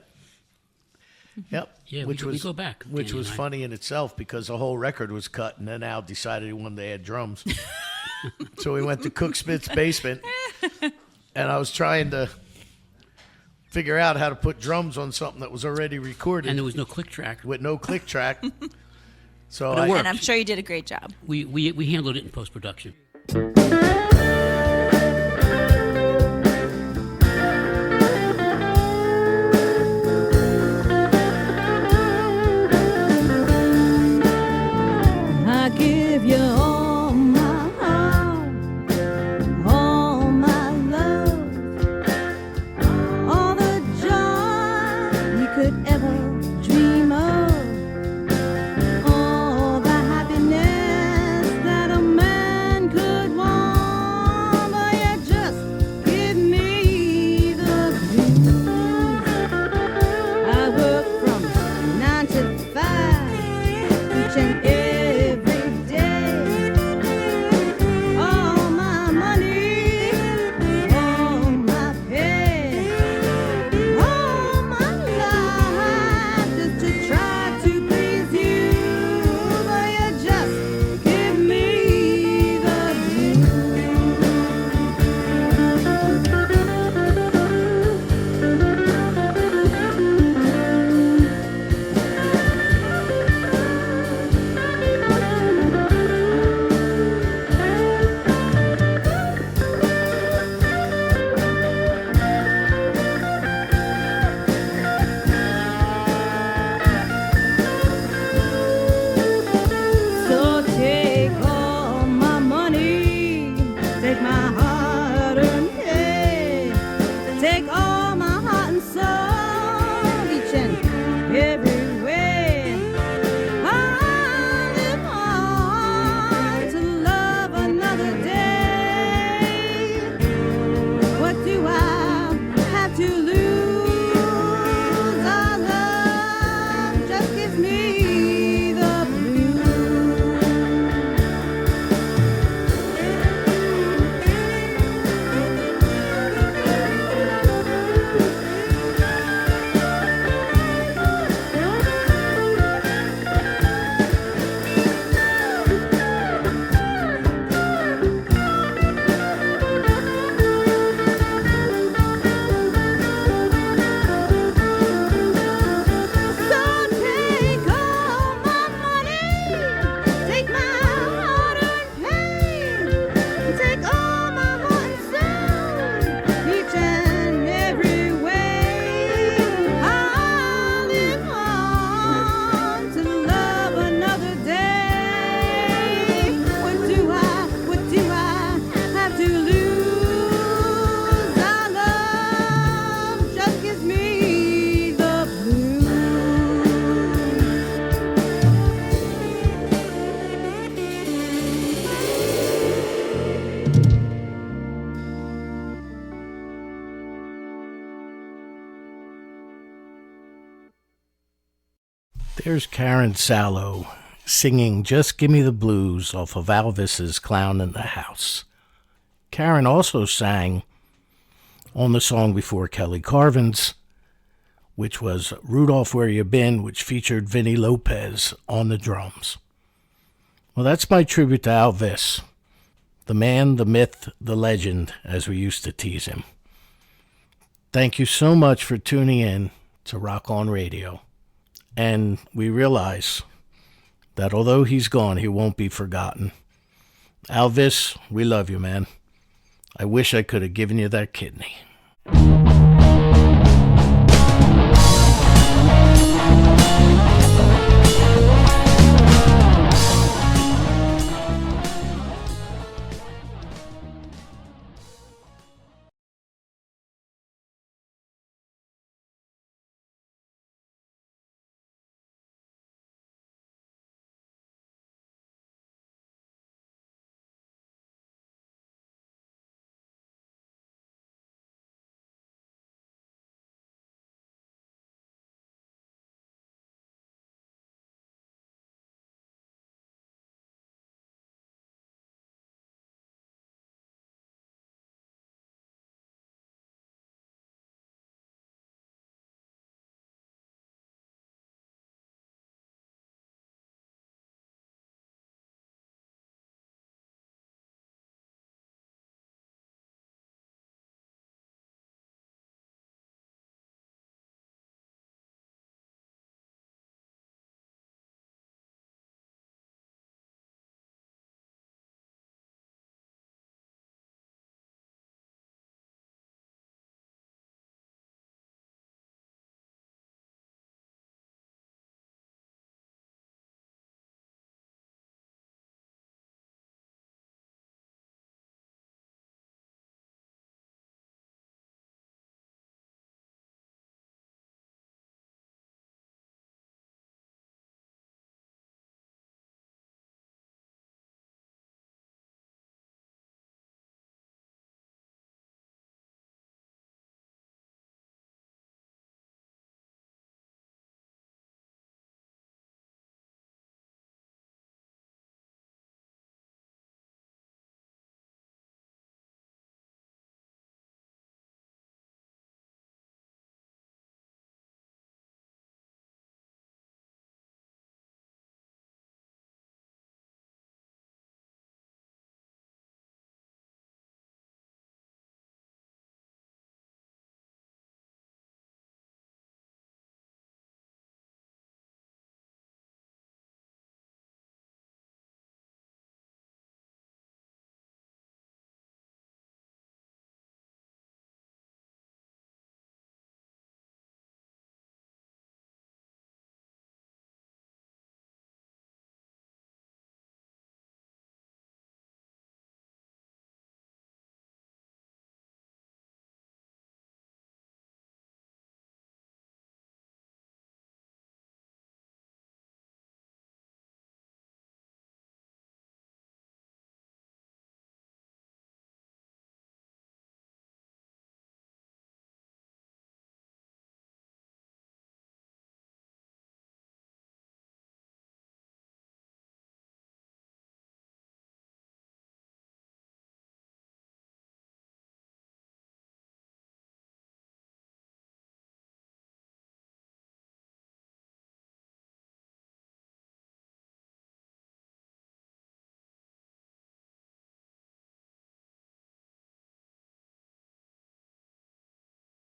Yeah, we go back. Which Danny was and I. funny in itself because the whole record was cut, and then Al decided he wanted to add drums. So we went to Cook Smith's basement, and I was trying to figure out how to put drums on something that was already recorded. And there was no click track. With no click track. So But it worked. And I'm sure you did a great job. We handled it in post-production. I give There's Karen Sallow singing Just Gimme the Blues off of Elvis's Clown in the House. Karen also sang on the song before Kelly Carvin's, which was Rudolph Where You Been, which featured Vinny Lopez on the drums. Well, that's my tribute to Elvis, the man, the myth, the legend, as we used to tease him. Thank you so much for tuning in to Rock On Radio. And we realize that although he's gone, he won't be forgotten. Elvis, we love you, man. I wish I could have given you that kidney.